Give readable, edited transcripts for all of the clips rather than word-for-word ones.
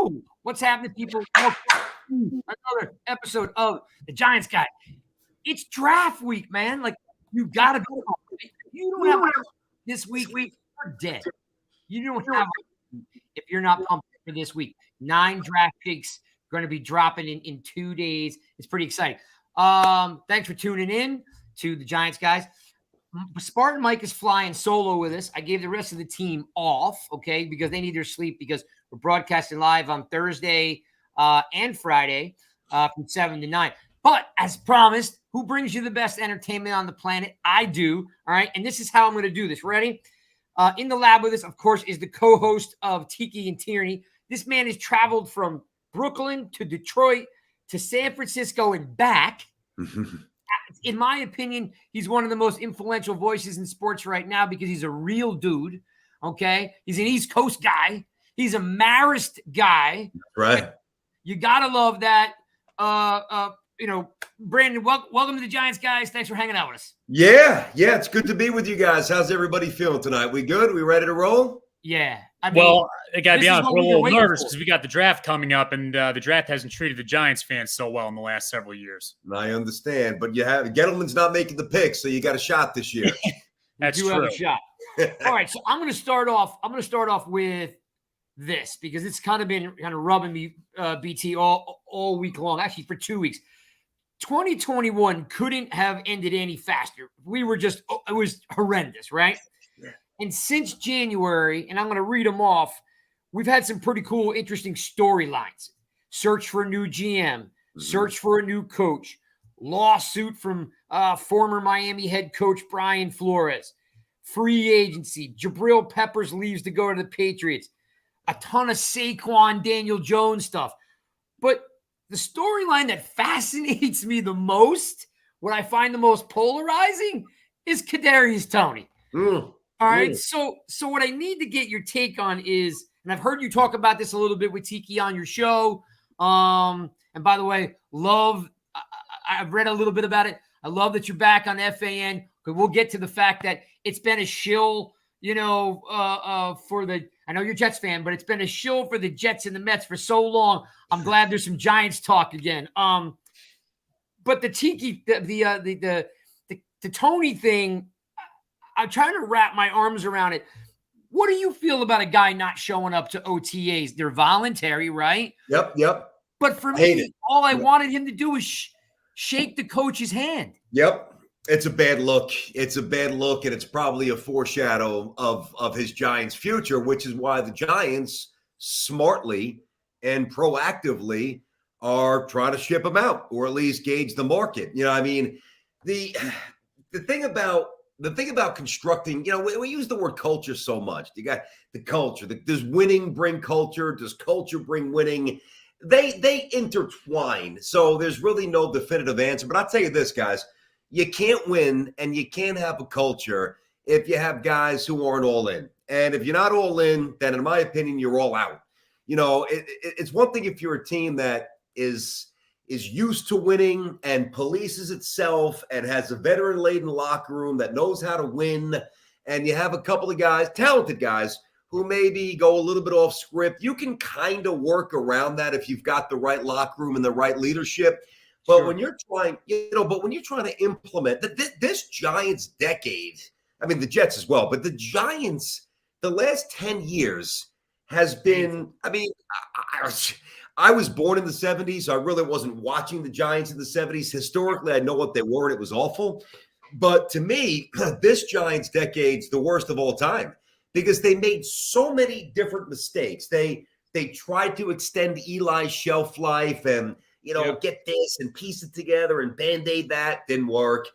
Yo, what's happening, people? Another episode of the Giants Guy. It's draft week, man. Like, you gotta be pumped. If you don't have this week, you're dead. You don't have if you're not pumped for this week. 9 draft picks going to be dropping in 2 days. It's pretty exciting. Thanks for tuning in to the Giants Guys. Spartan Mike is flying solo with us. I gave the rest of the team off, okay, because they need their sleep because we're broadcasting live on Thursday and Friday from 7 to 9. But as promised, who brings you the best entertainment on the planet? I do, all right? And this is how I'm going to do this. Ready? In the lab with us, of course, is the co-host of Tiki and Tierney. This man has traveled from Brooklyn to Detroit to San Francisco and back. In my opinion, he's one of the most influential voices in sports right now because he's a real dude, okay? He's an East Coast guy. He's a Marist guy. Right. You got to love that. Brandon, welcome to the Giants, guys. Thanks for hanging out with us. Yeah, it's good to be with you guys. How's everybody feeling tonight? We good? We ready to roll? Yeah. I got to be honest, we're a little nervous because we got the draft coming up, and the draft hasn't treated the Giants fans so well in the last several years. I understand, but Gettleman's not making the picks, so you got a shot this year. That's true. Have a shot. All right, so I'm going to start off with this because it's kind of been rubbing me, BT, all week long, actually for 2 weeks. 2021 couldn't have ended any faster. It was horrendous, right? Yeah. And since January, and I'm going to read them off, we've had some pretty cool, interesting storylines. Search for a new GM, search for a new coach, lawsuit from former Miami head coach Brian Flores, free agency, Jabril Peppers leaves to go to the Patriots, a ton of Saquon, Daniel Jones stuff. But the storyline that fascinates me the most, what I find the most polarizing, is Khadari's Tony. All right, so what I need to get your take on is, and I've heard you talk about this a little bit with Tiki on your show. And by the way, I've read a little bit about it. I love that you're back on FAN. We'll get to the fact that it's been a shill, for the. I know you're a Jets fan, but it's been a shill for the Jets and the Mets for so long. I'm glad there's some Giants talk again. But the Tiki, the Tony thing, I'm trying to wrap my arms around it. What do you feel about a guy not showing up to OTAs? They're voluntary, right? Yep. But for me, all I wanted him to do was shake the coach's hand. Yep. It's a bad look. And it's probably a foreshadow of his Giants' future, which is why the Giants smartly and proactively are trying to ship him out, or at least gauge the market. The thing about constructing, we use the word culture so much. You got the culture. Does winning bring culture? Does culture bring winning? They intertwine. So there's really no definitive answer. But I'll tell you this, guys. You can't win and you can't have a culture if you have guys who aren't all in. And if you're not all in, then in my opinion, you're all out. It's one thing if you're a team that is used to winning and polices itself and has a veteran-laden locker room that knows how to win, and you have a couple of guys, talented guys, who maybe go a little bit off script. You can kind of work around that if you've got the right locker room and the right leadership. But when you're trying, to implement this Giants decade, I mean, the Jets as well, but the Giants, the last 10 years has been, I was born in the 70s. So I really wasn't watching the Giants in the 70s. Historically, I know what they were, and it was awful. But to me, this Giants decade's the worst of all time because they made so many different mistakes. They tried to extend Eli's shelf life and, get this and piece it together and Band-Aid that. Didn't work.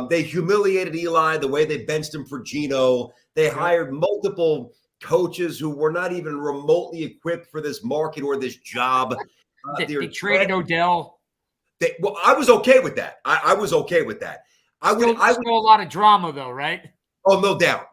They humiliated Eli the way they benched him for Geno. They hired multiple coaches who were not even remotely equipped for this market or this job. They traded Odell. I was okay with that. I was okay with that. Still a lot of drama, though, right? Oh, no doubt.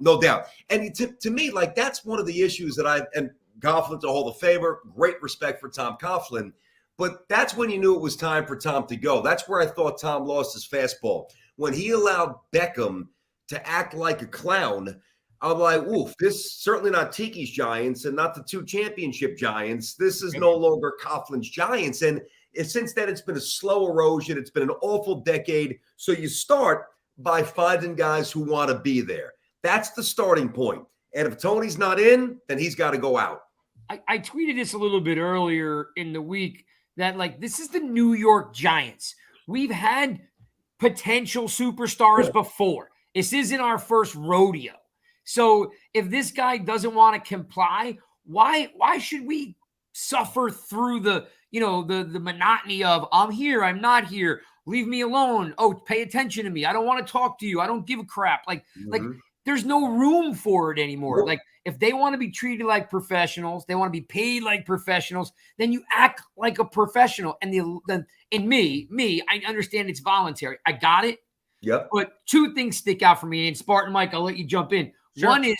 And to me, that's one of the issues that and Coughlin's a Hall of Famer. Great respect for Tom Coughlin. But that's when you knew it was time for Tom to go. That's where I thought Tom lost his fastball. When he allowed Beckham to act like a clown, I'm like, oof, this certainly not Tiki's Giants and not the 2 championship Giants. This is no longer Coughlin's Giants. And since then, it's been a slow erosion. It's been an awful decade. So you start by finding guys who want to be there. That's the starting point. And if Tony's not in, then he's got to go out. I tweeted this a little bit earlier in the week that, like, this is the New York Giants. We've had potential superstars before. This isn't our first rodeo. So if this guy doesn't want to comply, why should we suffer through the monotony of I'm here, I'm not here, leave me alone. Oh, pay attention to me. I don't want to talk to you. I don't give a crap. Like there's no room for it anymore. Like if they want to be treated like professionals, they want to be paid like professionals, then you act like a professional. And in me, I understand it's voluntary. I got it. Yep. But 2 things stick out for me. And Spartan Mike, I'll let you jump in. Sure. One is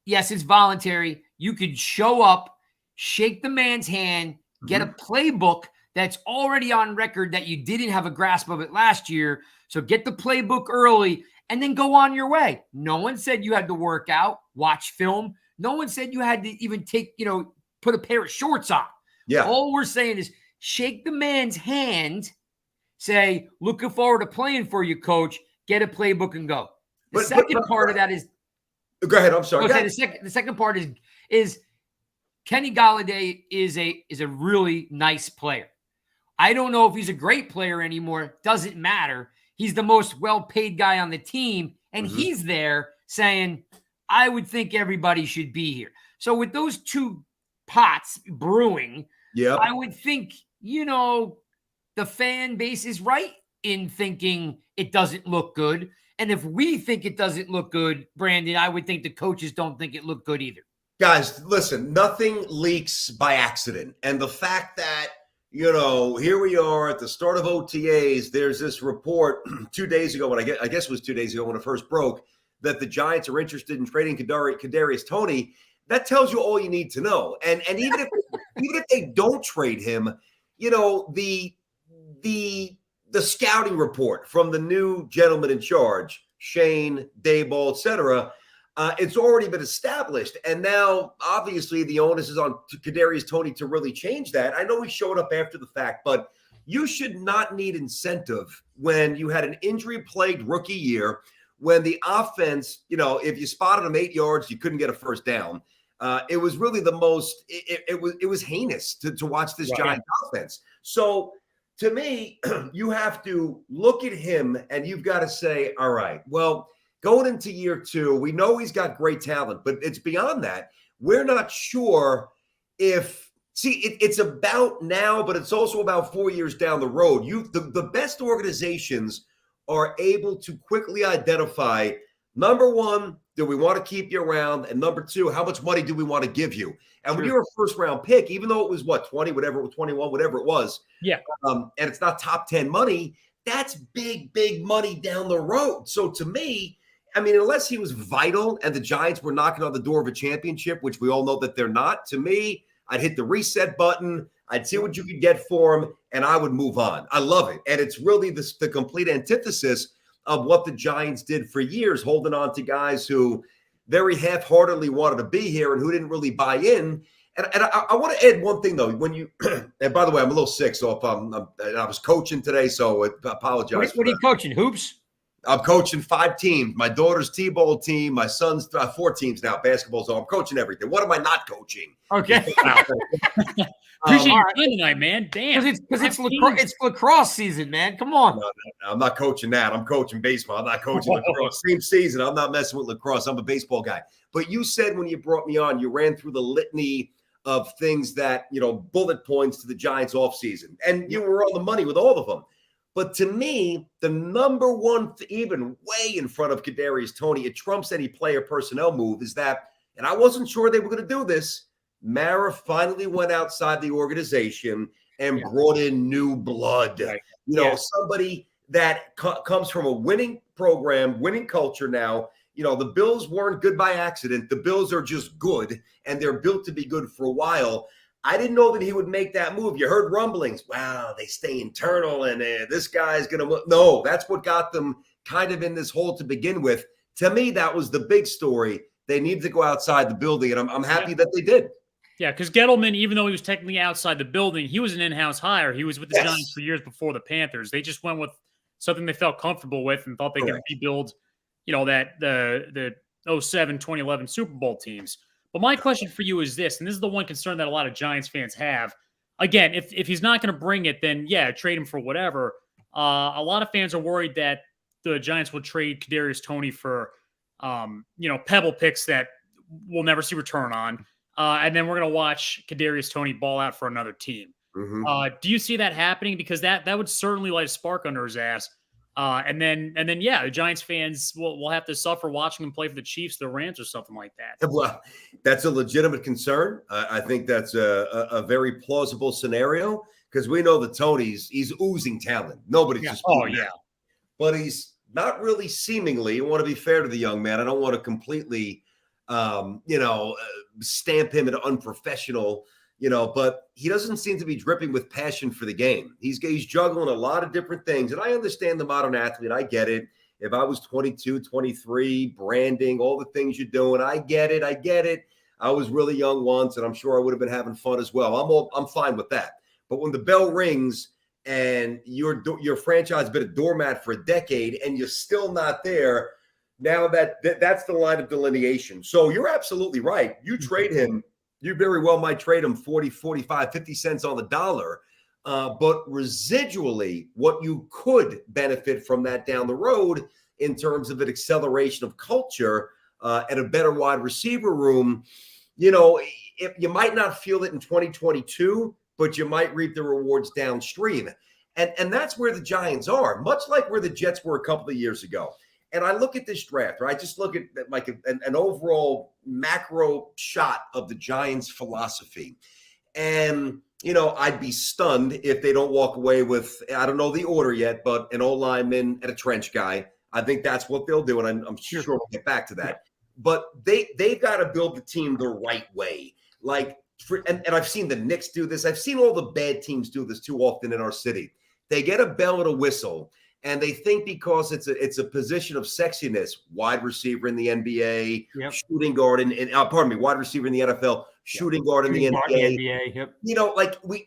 yes, it's voluntary. You could show up, shake the man's hand, get a playbook that's already on record that you didn't have a grasp of it last year. So get the playbook early and then go on your way. No one said you had to work out, watch film. No one said you had to even put a pair of shorts on. Yeah. All we're saying is shake the man's hand, say, looking forward to playing for you, coach, get a playbook and go. The second part of that is go ahead. I'm sorry. The second part is Kenny Golladay is a really nice player. I don't know if he's a great player anymore. Doesn't matter. He's the most well-paid guy on the team, and he's there saying, I would think everybody should be here. So with those 2 pots brewing, I would think, the fan base is right in thinking it doesn't look good. And if we think it doesn't look good, Brandon, I would think the coaches don't think it looked good either. Guys, listen, nothing leaks by accident. And the fact that, here we are at the start of OTAs, there's this report 2 days ago, I guess it was 2 days ago when it first broke, that the Giants are interested in trading Kadarius Toney. That tells you all you need to know. And even if they don't trade him, the scouting report from the new gentleman in charge, Shane, Dayball, et cetera, it's already been established. And now, obviously, the onus is on Kadarius Toney to really change that. I know he showed up after the fact, but you should not need incentive when you had an injury-plagued rookie year, when the offense, if you spotted him 8 yards, you couldn't get a first down. It was really the most – it was heinous to watch this Giants offense. So – to me, you have to look at him and you've got to say, all right, well, going into year 2, we know he's got great talent, but it's beyond that. We're not sure if – it's about now, but it's also about 4 years down the road. The best organizations are able to quickly identify, number one, do we want to keep you around? And number 2, how much money do we want to give you? And when you're a first-round pick, even though it was, 20, whatever, 21, whatever it was, and it's not top 10 money, that's big, big money down the road. So to me, I mean, unless he was vital and the Giants were knocking on the door of a championship, which we all know that they're not, to me, I'd hit the reset button, I'd see what you could get for him, and I would move on. I love it. And it's really the complete antithesis of what the Giants did for years, holding on to guys who very half-heartedly wanted to be here and who didn't really buy in. And I want to add one thing, though. When you – and by the way, I'm a little sick, so if I was coaching today, so I apologize. What are you coaching, hoops? I'm coaching 5 teams. My daughter's T-ball team. My son's 4 teams now, basketball. So I'm coaching everything. What am I not coaching? Okay. Appreciate your time tonight, man. Damn. Because it's lacrosse season, man. Come on. No, I'm not coaching that. I'm coaching baseball. I'm not coaching lacrosse. Same season. I'm not messing with lacrosse. I'm a baseball guy. But you said when you brought me on, you ran through the litany of things that, bullet points to the Giants offseason. And you were on the money with all of them. But to me, the number one, even way in front of Kadarius Toney, it trumps any player personnel move, is that, and I wasn't sure they were going to do this, Mara finally went outside the organization and brought in new blood. Right. Somebody that comes from a winning program, winning culture now. The Bills weren't good by accident. The Bills are just good, and they're built to be good for a while. I didn't know that he would make that move. You heard rumblings. Wow, they stay internal, and this guy's going to – no, that's what got them kind of in this hole to begin with. To me, that was the big story. They needed to go outside the building, and I'm happy that they did. Yeah, because Gettleman, even though he was technically outside the building, he was an in-house hire. He was with the Giants for years before the Panthers. They just went with something they felt comfortable with and thought they could rebuild, that the 07, 2011 Super Bowl teams. But my question for you is this, and this is the one concern that a lot of Giants fans have. Again, if he's not going to bring it, then trade him for whatever. A lot of fans are worried that the Giants will trade Kadarius Toney for, pebble picks that we'll never see return on. And then we're going to watch Kadarius Toney ball out for another team. Mm-hmm. Do you see that happening? Because that would certainly light a spark under his ass. And then, the Giants fans will have to suffer watching him play for the Chiefs, the Rams, or something like that. Well, that's a legitimate concern. I think that's a very plausible scenario because we know that Toney's he's oozing talent. Nobody's just but he's not really seemingly. I want to be fair to the young man. I don't want to completely stamp him as unprofessional, but he doesn't seem to be dripping with passion for the game. He's juggling a lot of different things. And I understand the modern athlete. I get it. If I was 22, 23, branding, all the things you're doing, I get it. I was really young once, and I'm sure I would have been having fun as well. I'm fine with that. But when the bell rings and your franchise has been a doormat for a decade and you're still not there, now that's the line of delineation. So you're absolutely right. You trade him, you very well might trade him 40, 45, 50 cents on the dollar. But residually, what you could benefit from that down the road in terms of an acceleration of culture and a better wide receiver room, if you might not feel it in 2022, but you might reap the rewards downstream. And that's where the Giants are, much like where the Jets were a couple of years ago. And I look at this draft, right? I just look at like an overall macro shot of the Giants' philosophy. And, I'd be stunned if they don't walk away with, I don't know the order yet, but an O-lineman and a trench guy. I think that's what they'll do, and I'm sure we'll get back to that. Yeah. But they've got to build the team the right way. And I've seen the Knicks do this. I've seen all the bad teams do this too often in our city. They get a bell and a whistle. And they think because it's a position of sexiness, wide receiver in the NBA, shooting guard wide receiver in the NFL, shooting guard in the NBA.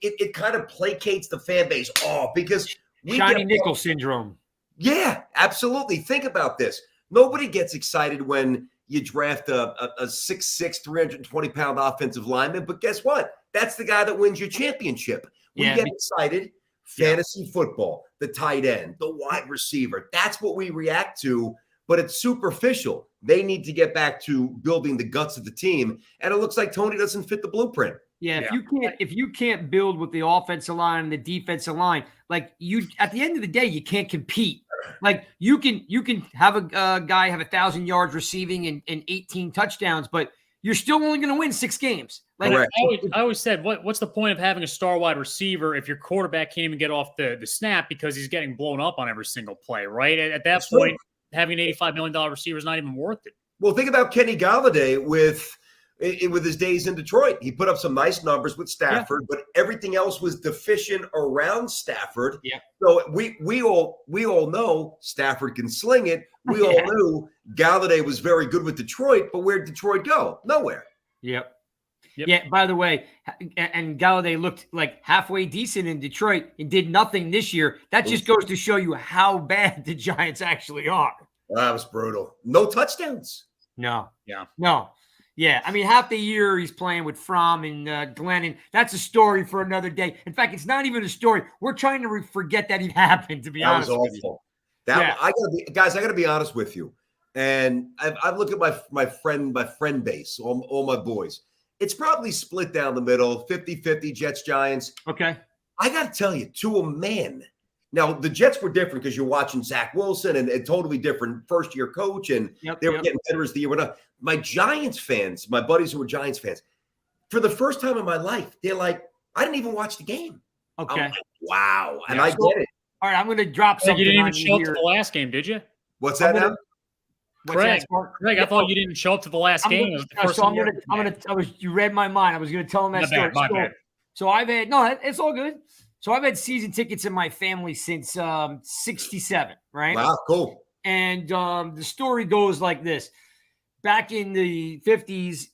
It kind of placates the fan base off because we shiny nickel syndrome. Yeah, absolutely. Think about this. Nobody gets excited when you draft a 6'6", 320-pound offensive lineman, but guess what? That's the guy that wins your championship. We get excited. Fantasy football, the tight end, the wide receiver. That's what we react to, but it's superficial. They need to get back to building the guts of the team, and it looks like Toney doesn't fit the blueprint. Yeah, if you can't build with the offensive line and the defensive line, at the end of the day, you can't compete. Like you can have a guy have 1,000 yards receiving and 18 touchdowns, but you're still only going to win 6 games. I always said, what's the point of having a star wide receiver if your quarterback can't even get off the snap because he's getting blown up on every single play, right? At that point, having an $85 million receiver is not even worth it. Well, think about Kenny Galladay with his days in Detroit. He put up some nice numbers with Stafford, but everything else was deficient around Stafford. Yeah. So we all know Stafford can sling it. We all knew Galladay was very good with Detroit, but where'd Detroit go? Nowhere. Yep. Yeah, by the way, and Galladay looked like halfway decent in Detroit and did nothing this year. That just goes to show you how bad the Giants actually are. That was brutal. No touchdowns. No. Yeah. No. Yeah. I mean, half the year he's playing with Fromm and Glennon. That's a story for another day. In fact, it's not even a story. We're trying to forget that it happened, to be honest with you. I got to be honest with you. And I've looked at my friend base, all my boys. It's probably split down the middle, 50-50 Jets, Giants. Okay. I got to tell you, to a man. Now, the Jets were different because you're watching Zach Wilson and a totally different first-year coach, and they were getting better as the year went on. My Giants fans, my buddies who were Giants fans, for the first time in my life, they're like, I didn't even watch the game. Okay. Like, wow. And I get it. All right, I'm going to drop something. You didn't even show up to the last game, did you? What's that now? Craig, I thought you didn't show up to the last game. You read my mind. I was going to tell him that story. My bad. So it's all good. So I've had season tickets in my family since 67, right? Wow, cool. And the story goes like this. Back in the 50s,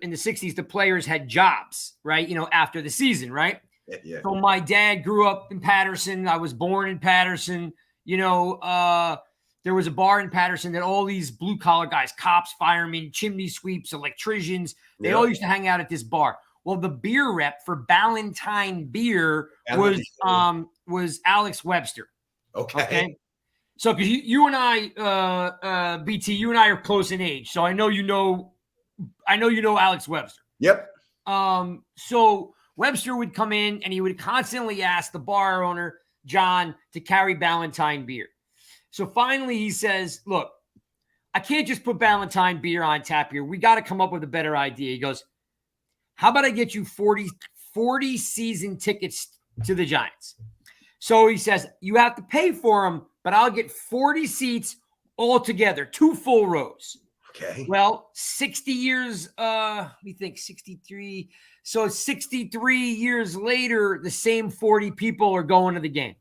in the 60s, the players had jobs, right? After the season, right? Yeah. So my dad grew up in Patterson. I was born in Patterson. There was a bar in Patterson that all these blue-collar guys, cops, firemen, chimney sweeps, electricians, they all used to hang out at this bar. Well, the beer rep for Ballantine Beer was Alex Webster. Okay? So, because you and I, BT, you and I are close in age, so I know you know Alex Webster. Yep. So Webster would come in and he would constantly ask the bar owner, John, to carry Ballantine Beer. So finally he says, look, I can't just put Ballantine Beer on tap here. We got to come up with a better idea. He goes, how about I get you 40 season tickets to the Giants? So he says, you have to pay for them, but I'll get 40 seats all together, 2 full rows. Okay. Well, 60 years, we think 63. So 63 years later, the same 40 people are going to the game.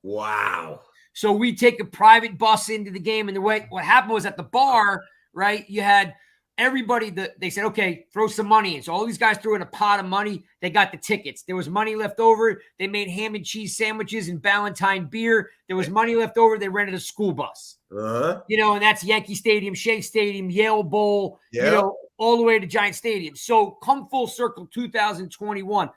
Wow. So we take a private bus into the game. And what happened was at the bar, right, you had everybody they said, okay, throw some money in. So all these guys threw in a pot of money. They got the tickets. There was money left over. They made ham and cheese sandwiches and Ballantine Beer. There was money left over. They rented a school bus. Uh-huh. And that's Yankee Stadium, Shea Stadium, Yale Bowl, all the way to Giant Stadium. So come full circle 2021.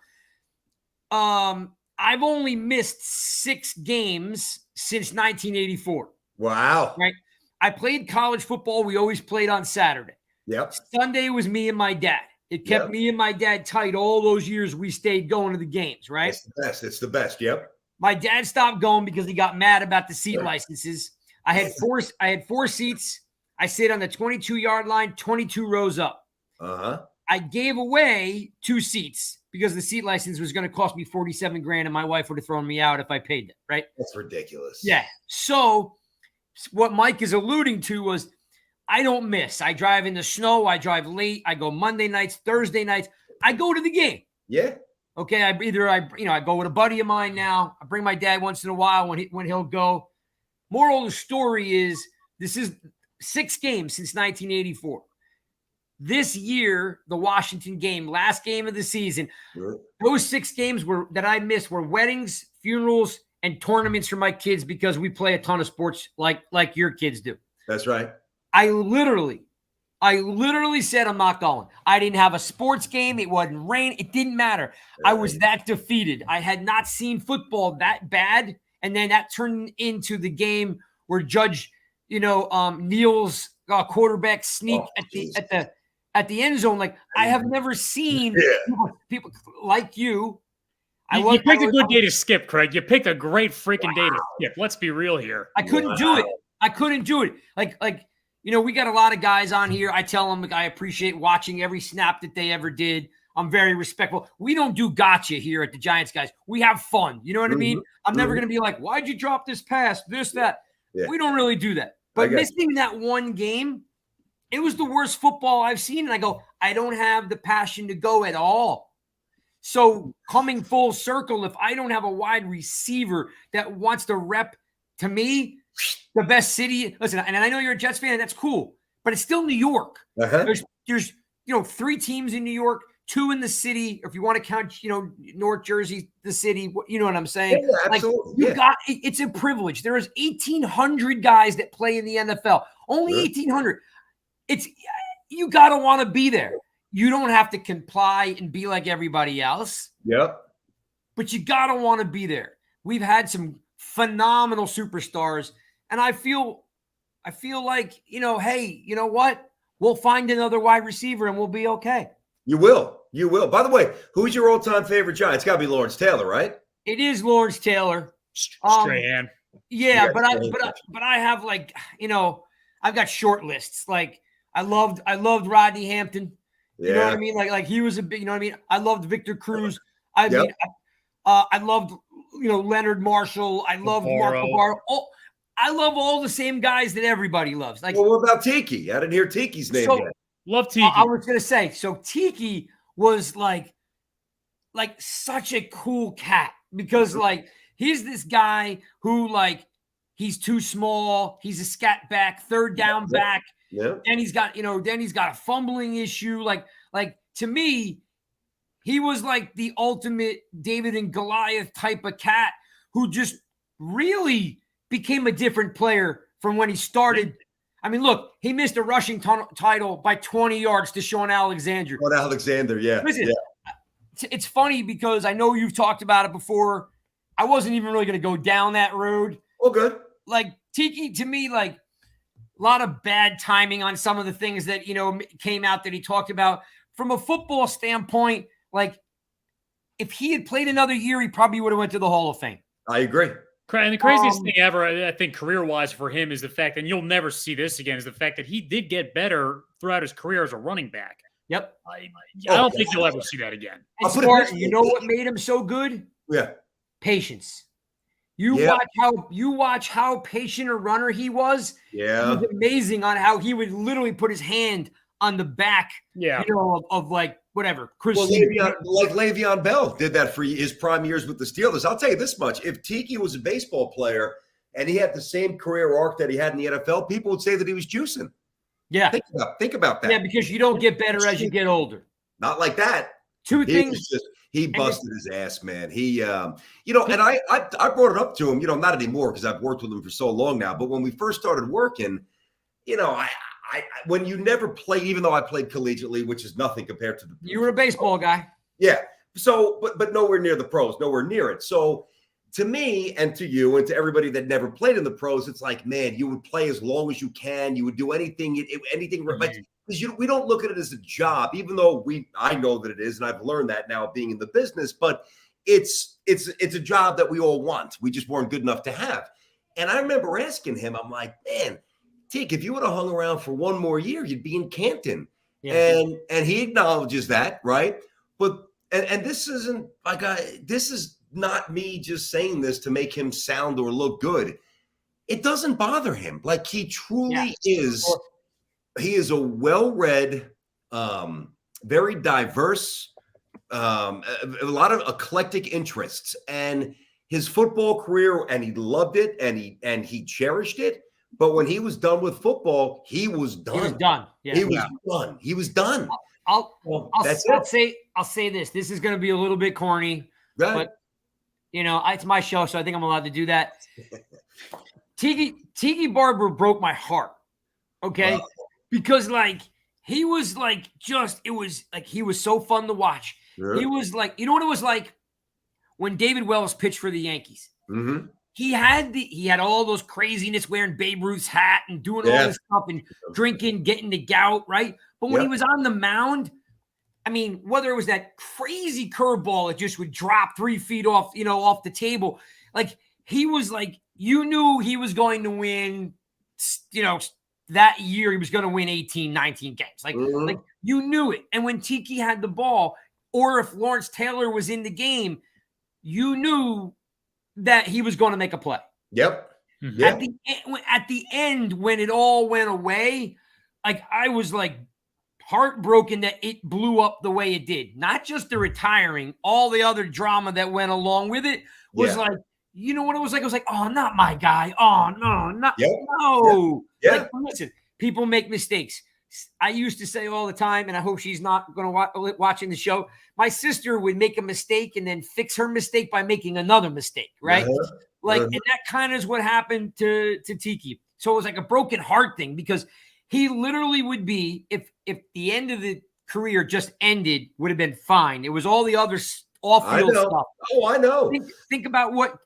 I've only missed 6 games since 1984. Wow. Right? I played college football. We always played on Saturday. Yep. Sunday was me and my dad. It kept me and my dad tight all those years we stayed going to the games, right? It's the best. It's the best. Yep. My dad stopped going because he got mad about the seat licenses. I had 4 seats. I stayed on the 22-yard line, 22 rows up. Uh-huh. I gave away 2 seats because the seat license was going to cost me $47,000 and my wife would have thrown me out if I paid it, right? That's ridiculous. Yeah. So what Mike is alluding to was I don't miss. I drive in the snow. I drive late. I go Monday nights, Thursday nights. I go to the game. Yeah. Okay. I go with a buddy of mine now. I bring my dad once in a while when he'll go. Moral of the story is this is 6 games since 1984. This year, the Washington game, last game of the season, those 6 games that I missed were weddings, funerals, and tournaments for my kids because we play a ton of sports like your kids do. That's right. I literally said I'm not going. I didn't have a sports game. It wasn't rain. It didn't matter. I was that defeated. I had not seen football that bad. And then that turned into the game where Judge, Neal's quarterback sneak at the end zone. Like I have never seen people like you. You picked a good day to skip, Craig. You picked a great freaking day to skip. Let's be real here. I couldn't do it. I couldn't do it. Like we got a lot of guys on here. I tell them I appreciate watching every snap that they ever did. I'm very respectful. We don't do gotcha here at the Giants, guys. We have fun. You know what I mean? I'm never going to be like, why'd you drop this pass? This, that. Yeah. We don't really do that. But missing that one game, it was the worst football I've seen. And I go, I don't have the passion to go at all. So coming full circle, if I don't have a wide receiver that wants to rep, to me, the best city. Listen, and I know you're a Jets fan, and that's cool. But it's still New York. Uh-huh. There's 3 teams in New York. 2 in the city, or if you want to count, North Jersey, the city, you know what I'm saying? Yeah, absolutely. It's a privilege. There is 1,800 guys that play in the NFL. Only 1,800. You got to want to be there. You don't have to comply and be like everybody else. Yep. But you got to want to be there. We've had some phenomenal superstars, and I feel like, hey, you know what? We'll find another wide receiver and we'll be okay. You will. By the way, who's your all-time favorite Giant? It's got to be Lawrence Taylor, right? It is Lawrence Taylor. Strahan. Yeah, but I have I've got short lists. Like I loved Rodney Hampton. You know what I mean? Like he was a big. You know what I mean? I loved Victor Cruz. I loved Leonard Marshall. I loved Marco Barro. I love all the same guys that everybody loves. Like, well, what about Tiki? I didn't hear Tiki's name yet. Love Tiki. I was gonna say, so Tiki was like such a cool cat because he's this guy who he's too small. He's a scat back, third down back. Yeah. And he's got, then he's got a fumbling issue. Like to me, he was like the ultimate David and Goliath type of cat who just really became a different player from when he started. I mean, look, he missed a rushing title by 20 yards to Sean Alexander. Sean Alexander, yeah. Listen, yeah. It's funny because I know you've talked about it before. I wasn't even really going to go down that road. Oh, good. Like Tiki, to me, like a lot of bad timing on some of the things that, came out that he talked about. From a football standpoint, like if he had played another year, he probably would have went to the Hall of Fame. I agree. And the craziest thing ever, I think, career-wise for him is the fact, and you'll never see this again, is the fact that he did get better throughout his career as a running back. Yep. I don't think you'll ever see that again. And Spartan, you know what made him so good? Yeah. Patience. You watch how patient a runner he was. Yeah. It was amazing on how he would literally put his hand on the back, of like whatever. Chris, Le'Veon Bell did that for his prime years with the Steelers. I'll tell you this much: if Tiki was a baseball player and he had the same career arc that he had in the NFL, people would say that he was juicing. Yeah, think about that. Yeah, because you don't get better as you get older. Not like that. Two things. He busted his ass, man. He, and I brought it up to him. Not anymore because I've worked with him for so long now. But when we first started working, when you never played, even though I played collegiately, which is nothing compared to you were a baseball guy. Yeah. So, but nowhere near the pros, nowhere near it. So to me and to you and to everybody that never played in the pros, it's like, man, you would play as long as you can. You would do anything, because we don't look at it as a job, even though I know that it is. And I've learned that now being in the business, but it's a job that we all want. We just weren't good enough to have. And I remember asking him, I'm like, man, Teak, if you would have hung around for one more year, you'd be in Canton. Yeah. And he acknowledges that, right? But and this isn't like this is not me just saying this to make him sound or look good. It doesn't bother him. Like he truly is. He is a well-read, very diverse, a lot of eclectic interests, and his football career, and he loved it, and he cherished it. But when he was done with football, he was done. He was done. Yeah. He was done. He was done. I'll say this. This is going to be a little bit corny, but it's my show, so I think I'm allowed to do that. Tiki Barber broke my heart. Okay, because he was he was so fun to watch. Sure. He was like, you know what it was like when David Wells pitched for the Yankees. Mm-hmm. He had all those craziness, wearing Babe Ruth's hat and doing all this stuff and drinking, getting the gout, right? But when he was on the mound, I mean, whether it was that crazy curveball that just would drop 3 feet off the table, like he was like, you knew he was going to win, that year he was going to win 18, 19 games. Like you knew it. And when Tiki had the ball, or if Lawrence Taylor was in the game, you knew that he was going to make a play. Yep. Mm-hmm. At the end, when it all went away, like I was like heartbroken that it blew up the way it did. Not just the retiring, all the other drama that went along with it was like, you know what it was like? It was like, oh, not my guy. Oh, no, no. Yeah. Like, listen, people make mistakes. I used to say all the time, and I hope she's not going to watching the show. My sister would make a mistake and then fix her mistake by making another mistake, right? And that kind of is what happened to Tiki. So it was like a broken heart thing because he literally would be, if the end of the career just ended, would have been fine. It was all the other off-field stuff. Oh, I know. Think about what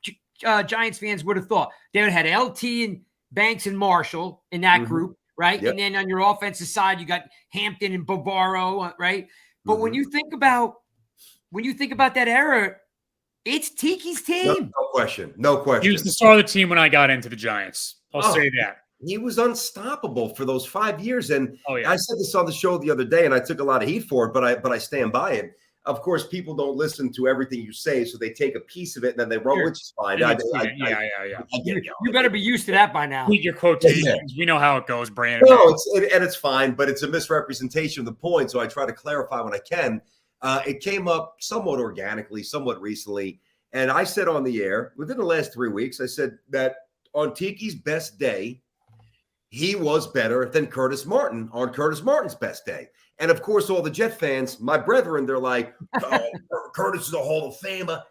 Giants fans would have thought. They would have had LT and Banks and Marshall in that group, right? Yep. And then on your offensive side, you got Hampton and Barbaro, right? But when you think about that era, it's Tiki's team. No question. He was the star of the team when I got into the Giants. I'll say that. He was unstoppable for those 5 years. And I said this on the show the other day, and I took a lot of heat for it, but I stand by it. Of course, people don't listen to everything you say, so they take a piece of it and then they run, which is fine. You better be used to that by now. Read your quotations. We know how it goes, Brandon. No, it's fine, but it's a misrepresentation of the point, so I try to clarify when I can. It came up somewhat organically, somewhat recently, and I said on the air, within the last 3 weeks, I said that on Tiki's best day, he was better than Curtis Martin on Curtis Martin's best day. And of course, all the Jet fans, my brethren, they're like, oh, Curtis is a Hall of Famer.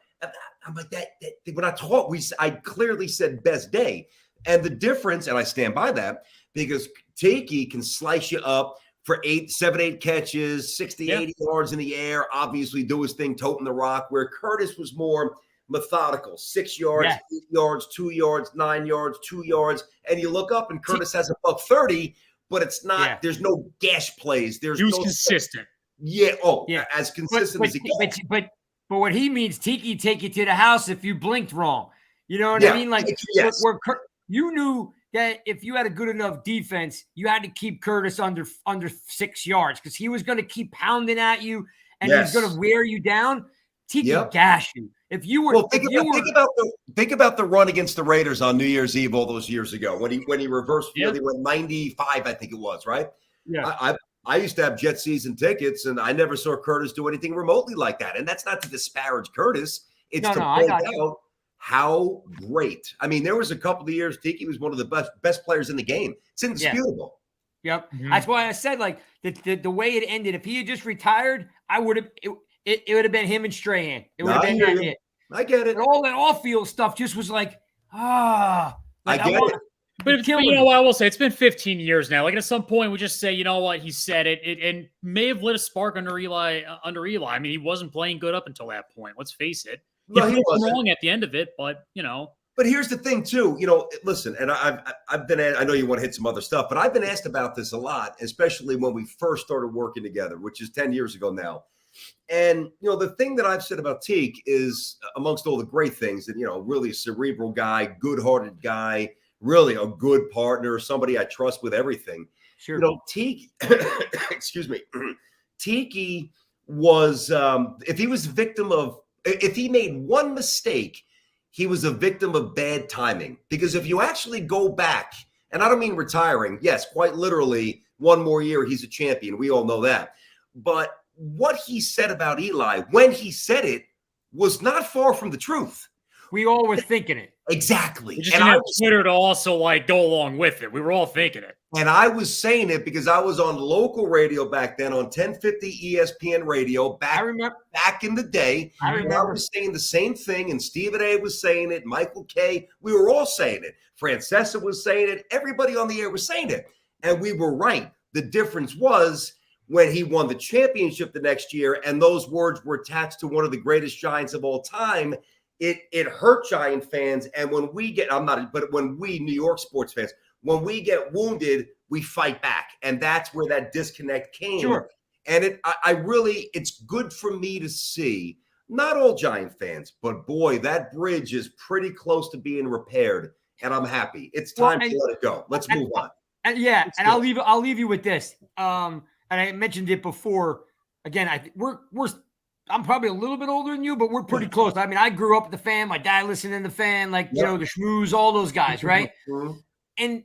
I'm like, that when I clearly said best day. And the difference, and I stand by that, because Tiki can slice you up for 7, 8 catches, 60, 80 yards in the air, obviously do his thing, toting the rock, where Curtis was more methodical, 6 yards, 8 yards, 2 yards, 9 yards, 2 yards. And you look up and Curtis has a $130, but it's not, there's no gash plays. He was consistent. As consistent as he gets. But what he means, Tiki take you to the house if you blinked wrong. You know what I mean? Like, you knew that if you had a good enough defense, you had to keep Curtis under 6 yards because he was going to keep pounding at you and he was going to wear you down. Tiki gash you. If you were, think about the run against the Raiders on New Year's Eve all those years ago when he reversed field, he went 95, I think it was, right? Yeah. I used to have Jet season tickets, and I never saw Curtis do anything remotely like that. And that's not to disparage Curtis; it's to point out how great. I mean, there was a couple of years Tiki was one of the best players in the game. It's indisputable. Yep. Mm-hmm. That's why I said, like, the way it ended, if he had just retired, I would have it would have been him and Strahan. It would have been it. I get it. And all that off-field stuff just was like, I get it. But you know what I will say? It's been 15 years now. Like, at some point, we just say, you know what? He said it. It may have lit a spark under Eli. I mean, he wasn't playing good up until that point. Let's face it. No, he wasn't wrong at the end of it, but you know. But here's the thing, too. You know, listen, and I've been. I know you want to hit some other stuff, but I've been asked about this a lot, especially when we first started working together, which is 10 years ago now. And, you know, the thing that I've said about Teak is, amongst all the great things, that, you know, really a cerebral guy, good-hearted guy, really a good partner, somebody I trust with everything. Sure. You know, Teak, excuse me, Tiki was, if he made one mistake, he was a victim of bad timing. Because if you actually go back, and I don't mean retiring, yes, quite literally, one more year, he's a champion. We all know that. But what he said about Eli, when he said it, was not far from the truth. We all were thinking it. Exactly. We just didn't have Twitter to also, like, go along with it. We were all thinking it. And I was saying it because I was on local radio back then on 1050 ESPN radio back in the day. I remember. I was saying the same thing, and Stephen A. was saying it, Michael K. We were all saying it. Francesa was saying it. Everybody on the air was saying it. And we were right. The difference was when he won the championship the next year, and those words were attached to one of the greatest Giants of all time, it hurt Giant fans. And when we when we New York sports fans, when we get wounded, we fight back. And that's where that disconnect came. Sure. And it's good for me to see, not all Giant fans, but boy, that bridge is pretty close to being repaired. And I'm happy. It's time to let it go. Let's move on. And I'll leave you with this. And I mentioned it before. Again, I'm probably a little bit older than you, but we're pretty close. I mean, I grew up with the Fan. My dad listened in the Fan, like, you know, the Schmooze, all those guys, right? Mm-hmm. And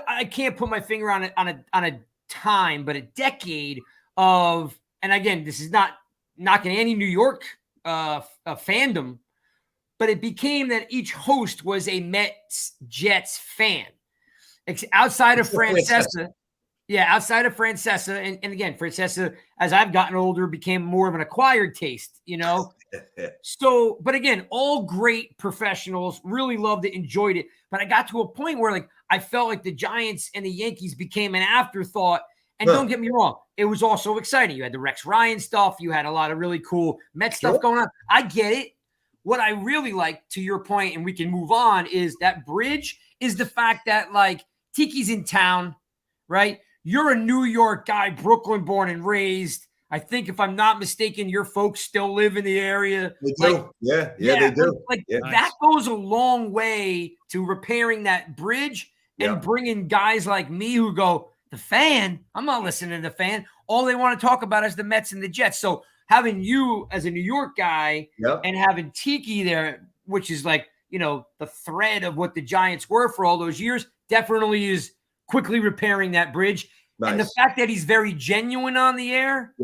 I can't put my finger on a time, but a decade of, and again, this is not knocking any New York fandom, but it became that each host was a Mets Jets fan. Outside of Francesa. Yeah, outside of Francesa, and again, Francesa, as I've gotten older, became more of an acquired taste, you know? So, but again, all great professionals, really loved it, enjoyed it. But I got to a point where, like, I felt like the Giants and the Yankees became an afterthought. And don't get me wrong, it was also exciting. You had the Rex Ryan stuff. You had a lot of really cool Met stuff going on. I get it. What I really like, to your point, and we can move on, is that bridge is the fact that, like, Tiki's in town, right? You're a New York guy, Brooklyn born and raised. I think, if I'm not mistaken, your folks still live in the area. They do. Like, yeah, they do. That goes a long way to repairing that bridge and bringing guys like me who go, the Fan? I'm not listening to the Fan. All they want to talk about is the Mets and the Jets. So having you as a New York guy and having Tiki there, which is like, you know, the thread of what the Giants were for all those years, definitely is quickly repairing that bridge. Nice. And the fact that he's very genuine on the air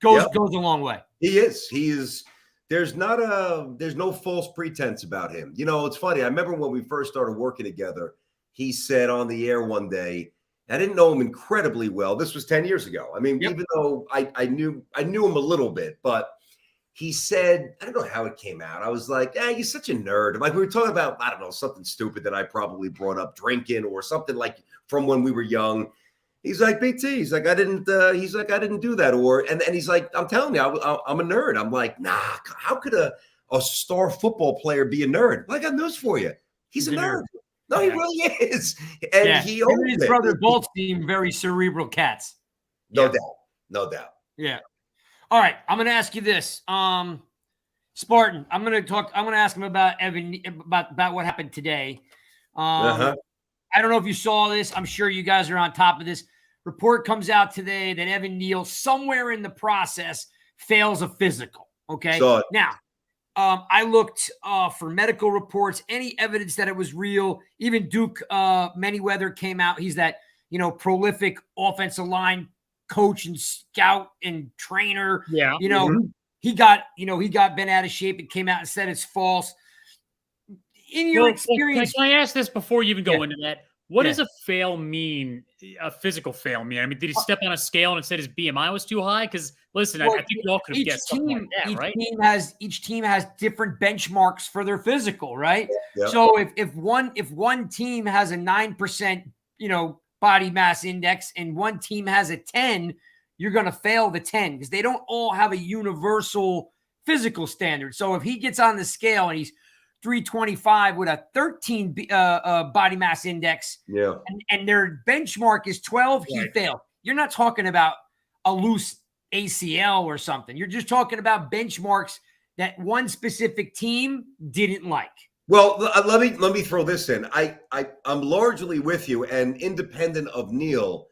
goes a long way. He is. there's no false pretense about him. You know, it's funny. I remember when we first started working together, he said on the air one day, I didn't know him incredibly well. This was 10 years ago. I mean, even though I knew him a little bit, but he said, I don't know how it came out. I was like, you're such a nerd. Like we were talking about, I don't know, something stupid that I probably brought up, drinking or something like from when we were young. He's like, BT, he's like, I didn't do that. And he's like, I'm telling you, I'm a nerd. I'm like, nah, how could a star football player be a nerd? Well, I got news for you. He's a nerd. No, he really is. And he owns his brother both seem very cerebral cats. No doubt. Yeah. All right. I'm going to ask you this. Spartan, I'm going to ask him about Evan, about what happened today. I don't know if you saw this. I'm sure you guys are on top of this. Report comes out today that Evan Neal, somewhere in the process, fails a physical. Okay. Now, I looked for medical reports, any evidence that it was real. Even Duke Manyweather came out. He's that, prolific offensive line coach and scout and trainer. Yeah. He got bent out of shape. It came out and said it's false. In your experience, can I ask this before you even go into that? What does a fail mean? A physical fail mean? I mean, did he step on a scale and it said his BMI was too high? Because listen, I think we all could have guessed something like that, right? Each team has different benchmarks for their physical, right? Yeah. So if one team has a 9%, body mass index and one team has a 10, you're going to fail the 10 because they don't all have a universal physical standard. So if he gets on the scale and he's 325 with a 13 body mass index, and their benchmark is 12, he failed. You're not talking about a loose ACL or something. You're just talking about benchmarks that one specific team didn't like. Well, let me throw this in. I'm largely with you, and independent of Neal,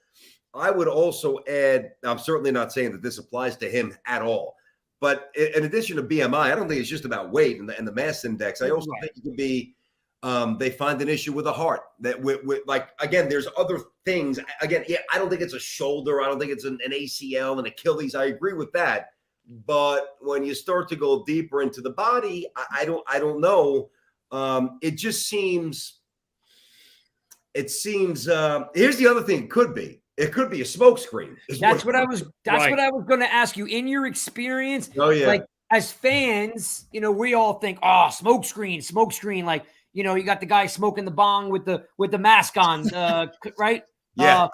I would also add, I'm certainly not saying that this applies to him at all, but in addition to BMI, I don't think it's just about weight and the mass index. I also think it could be they find an issue with the heart. That with like, again, there's other things. Again, I don't think it's a shoulder. I don't think it's an ACL and Achilles. I agree with that. But when you start to go deeper into the body, I don't know. It just seems. Here's the other thing. It could be a smokescreen. That's what I was going to ask you. In your experience, like as fans, we all think, smokescreen. Like, you got the guy smoking the bong with the mask on, right? Yeah.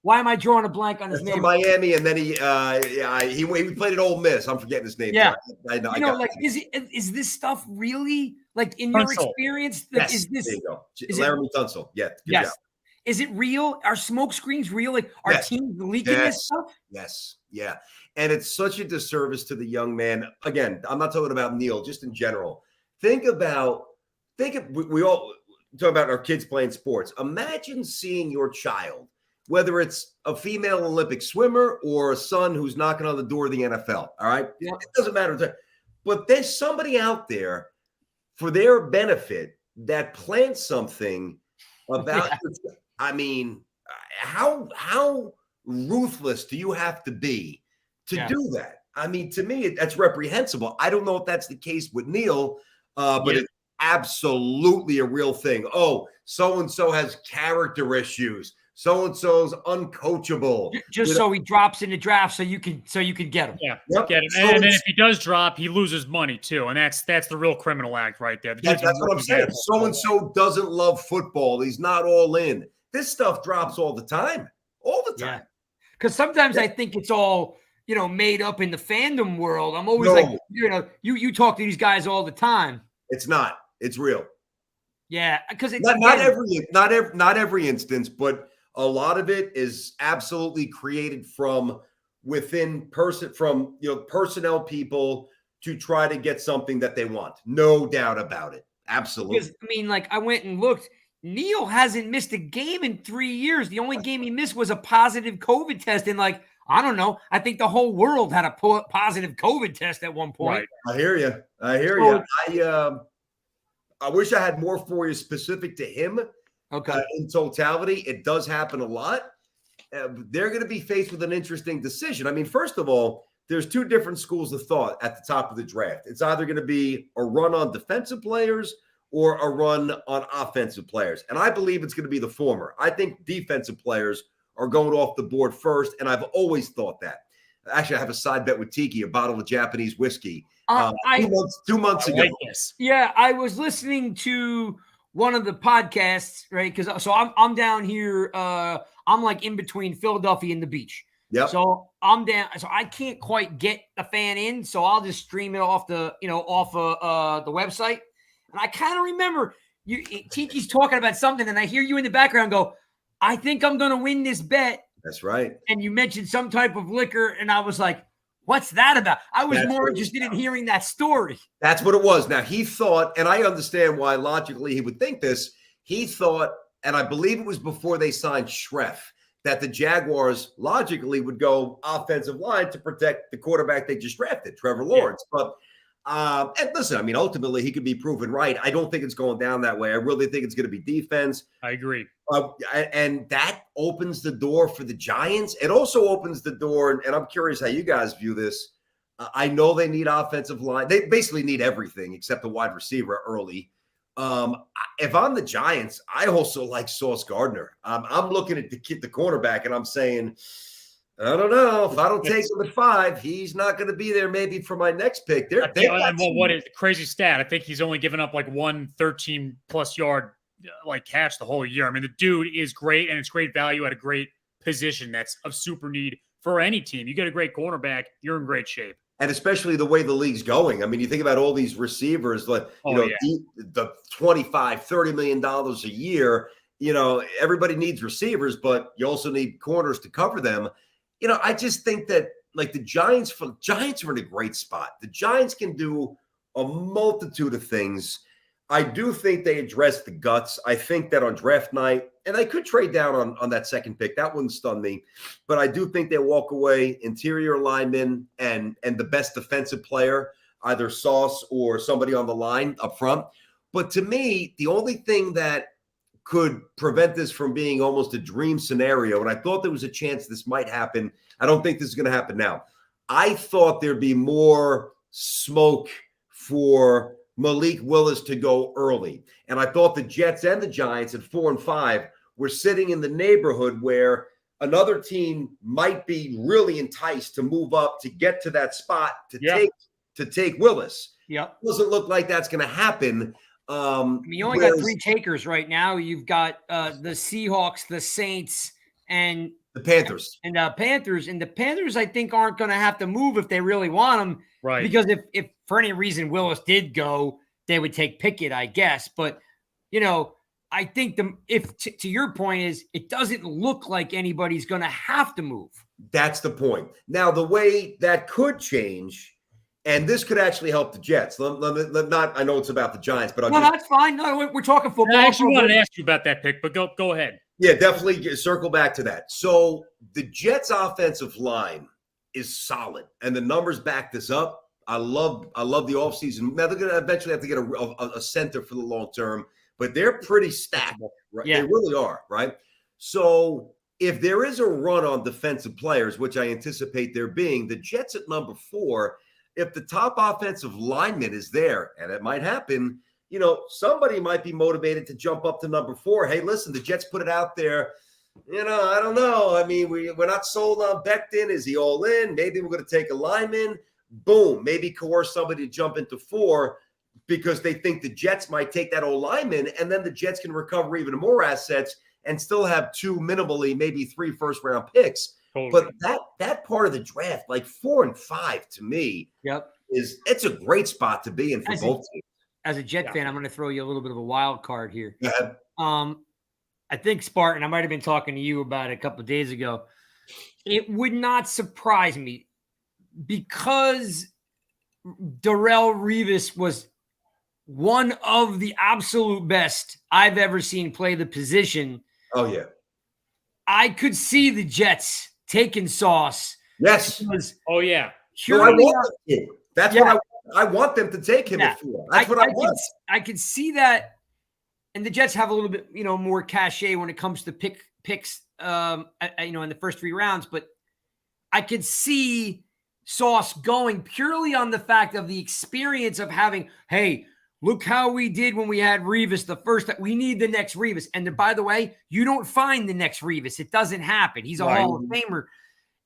Why am I drawing a blank on his name? From Miami, and then he played at Ole Miss. I'm forgetting his name. Yeah, I know. Is this stuff really like in your experience? Yes. Is this? There you go. Laramie Tunsil. Yeah. Yes. Job. Is it real? Are smoke screens real? Like, are teams leaking this stuff? Yes. Yeah. And it's such a disservice to the young man. Again, I'm not talking about Neal, just in general. We all talk about our kids playing sports. Imagine seeing your child, whether it's a female Olympic swimmer or a son who's knocking on the door of the NFL. All right. Yeah. It doesn't matter. But there's somebody out there for their benefit that plants something about I mean, how ruthless do you have to be to do that? I mean, to me, that's reprehensible. I don't know if that's the case with Neal, but it's absolutely a real thing. Oh, so-and-so has character issues. So-and-so's uncoachable. Just so he drops in the draft so you can get him. Yeah, get him. And then if he does drop, he loses money too. And that's the real criminal act right there. That's what I'm saying. So-and-so doesn't love football. He's not all in. This stuff drops all the time. All the time. Because sometimes I think it's all, made up in the fandom world. I'm always like, you talk to these guys all the time. It's not. It's real. Yeah, because it's not every instance, but a lot of it is absolutely created from within personnel people to try to get something that they want. No doubt about it. Absolutely. Because I went and looked. Neal hasn't missed a game in 3 years. The only game he missed was a positive COVID test. And I don't know. I think the whole world had a positive COVID test at one point. Right. I hear you. I wish I had more for you specific to him. Okay. In totality, it does happen a lot. They're going to be faced with an interesting decision. I mean, first of all, there's two different schools of thought at the top of the draft. It's either going to be a run on defensive players or a run on offensive players. And I believe it's going to be the former. I think defensive players are going off the board first, and I've always thought that. Actually, I have a side bet with Tiki, a bottle of Japanese whiskey, 2 months ago. Like this. Yeah, I was listening to one of the podcasts, right? Because so I'm down here. I'm like in between Philadelphia and the beach. Yep. So I'm down. So I can't quite get a fan in. So I'll just stream it off the website. And I kind of remember Tiki's talking about something, and I hear you in the background go, "I think I'm going to win this bet." That's right. And you mentioned some type of liquor, and I was like, "What's that about?" I was more interested in hearing that story. That's what it was. Now, he thought, and I understand why logically he would think this, he thought, and I believe it was before they signed Schreff, that the Jaguars logically would go offensive line to protect the quarterback they just drafted, Trevor Lawrence. Yeah. But and listen, I mean, ultimately he could be proven right. I don't think it's going down that way. I really think it's going to be defense. I agree. And that opens the door for the Giants. It also opens the door, and I'm curious how you guys view this. I know they need offensive line. They basically need everything except the wide receiver early. If I'm the Giants, I also like Sauce Gardner. I'm looking at the cornerback, and I'm saying, I don't know. If I don't take him at 5, he's not going to be there maybe for my next pick. What is crazy stat? I think he's only given up like one 13-plus yard catch the whole year. I mean, the dude is great, and it's great value at a great position that's of super need for any team. You get a great cornerback, you're in great shape. And especially the way the league's going. I mean, you think about all these receivers, the $25, $30 million a year. Everybody needs receivers, but you also need corners to cover them. I just think that the Giants are in a great spot. The Giants can do a multitude of things. I do think they address the guts. I think that on draft night, and they could trade down on that second pick. That wouldn't stun me. But I do think they walk away interior lineman and the best defensive player, either Sauce or somebody on the line up front. But to me, the only thing that could prevent this from being almost a dream scenario, and I thought there was a chance this might happen. I don't think this is going to happen now. I thought there'd be more smoke for Malik Willis to go early. And I thought the Jets and the Giants at 4 and 5 were sitting in the neighborhood where another team might be really enticed to move up to get to that spot to take Willis. Yeah. Doesn't look like that's going to happen. You only got 3 takers right now. You've got the Seahawks, the Saints, and the Panthers. And the Panthers, I think, aren't going to have to move if they really want them. Right. Because if for any reason Willis did go, they would take Pickett, I guess. But, I think to your point is it doesn't look like anybody's going to have to move. That's the point. Now, the way that could change, and this could actually help the Jets. I know it's about the Giants, but that's fine. No, we're talking football. I actually wanted to ask you about that pick, but go ahead. Yeah, definitely circle back to that. So the Jets' offensive line is solid, and the numbers back this up. I love the offseason. Now they're going to eventually have to get a center for the long term, but they're pretty stacked. Right? Yeah. They really are, right? So if there is a run on defensive players, which I anticipate there being, the Jets at number 4, if the top offensive lineman is there, and it might happen, somebody might be motivated to jump up to number 4. Hey, listen, the Jets put it out there. I don't know. I mean, we're not sold on Becton. Is he all in? Maybe we're going to take a lineman. Boom. Maybe coerce somebody to jump into 4 because they think the Jets might take that old lineman, and then the Jets can recover even more assets and still have 2 minimally, maybe 3 first-round picks. Totally. But that part of the draft, 4 and 5 to me, it's a great spot to be in for both teams. As a Jet fan, I'm going to throw you a little bit of a wild card here. Go ahead. I think, Spartan, I might have been talking to you about it a couple of days ago. It would not surprise me because Darrelle Revis was one of the absolute best I've ever seen play the position. Oh, yeah. I could see the Jets taking Sauce. Yes. Oh, yeah. No, I want them to. That's what I want them to take him at 4. That's what I want. I could see that. And the Jets have a little bit, more cachet when it comes to picks, in the first 3 rounds. But I could see sauce going purely on the fact of the experience of having, hey, look how we did when we had Revis the first time. We need the next Revis. And then, by the way, you don't find the next Revis. It doesn't happen. He's a Hall of Famer.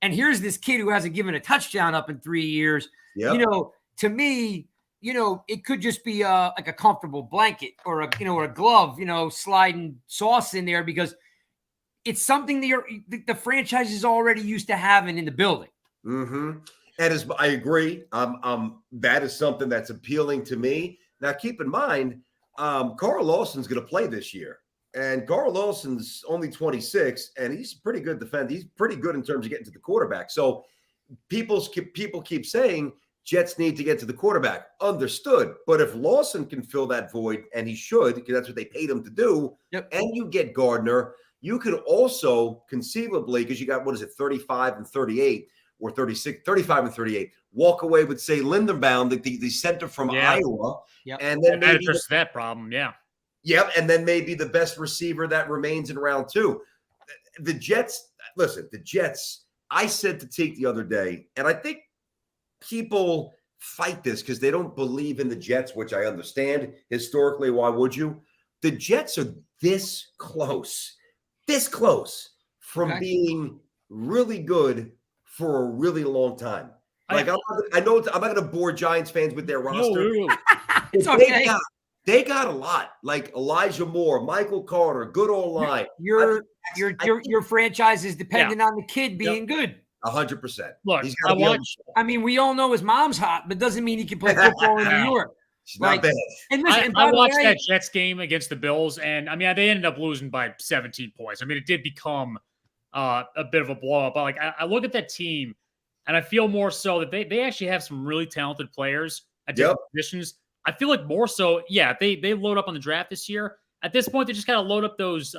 And here's this kid who hasn't given a touchdown up in 3 years. Yep. You know, to me, you know, it could just be like a comfortable blanket or a, you know, or a glove, you know, sliding sauce in there because it's something that the franchise is already used to having in the building. Mm-hmm. And I agree. That is something that's appealing to me. Now, keep in mind, Carl Lawson's going to play this year. And Carl Lawson's only 26, and he's pretty good defender. He's pretty good in terms of getting to the quarterback. So people keep saying Jets need to get to the quarterback. Understood. But if Lawson can fill that void, and he should, because that's what they paid him to do, and you get Gardner, you could also conceivably, because you got, 35 and 38, or 36, 35 and 38, walk away with, say, Lindenbaum, the center from Iowa. And then that addresses that problem, Yep, and then maybe the best receiver that remains in round 2. The Jets, I said to Tiki the other day, and I think people fight this because they don't believe in the Jets, which I understand. Historically, why would you? The Jets are this close from being really good for a really long time. Like, I know I'm not going to bore Giants fans with their roster. No. It's okay. They got a lot, like Elijah Moore, Michael Carter, good old line. Your franchise is dependent on the kid being good. 100%. Look, I mean, we all know his mom's hot, but doesn't mean he can play football in New York. She's not bad. And listen, I watched that Jets game against the Bills, and I mean, they ended up losing by 17 points. I mean, it did become a bit of a blow up. But like, I look at that team, and I feel more so that they actually have some really talented players at different positions. I feel like more so, they load up on the draft this year. At this point, they just kind of load up those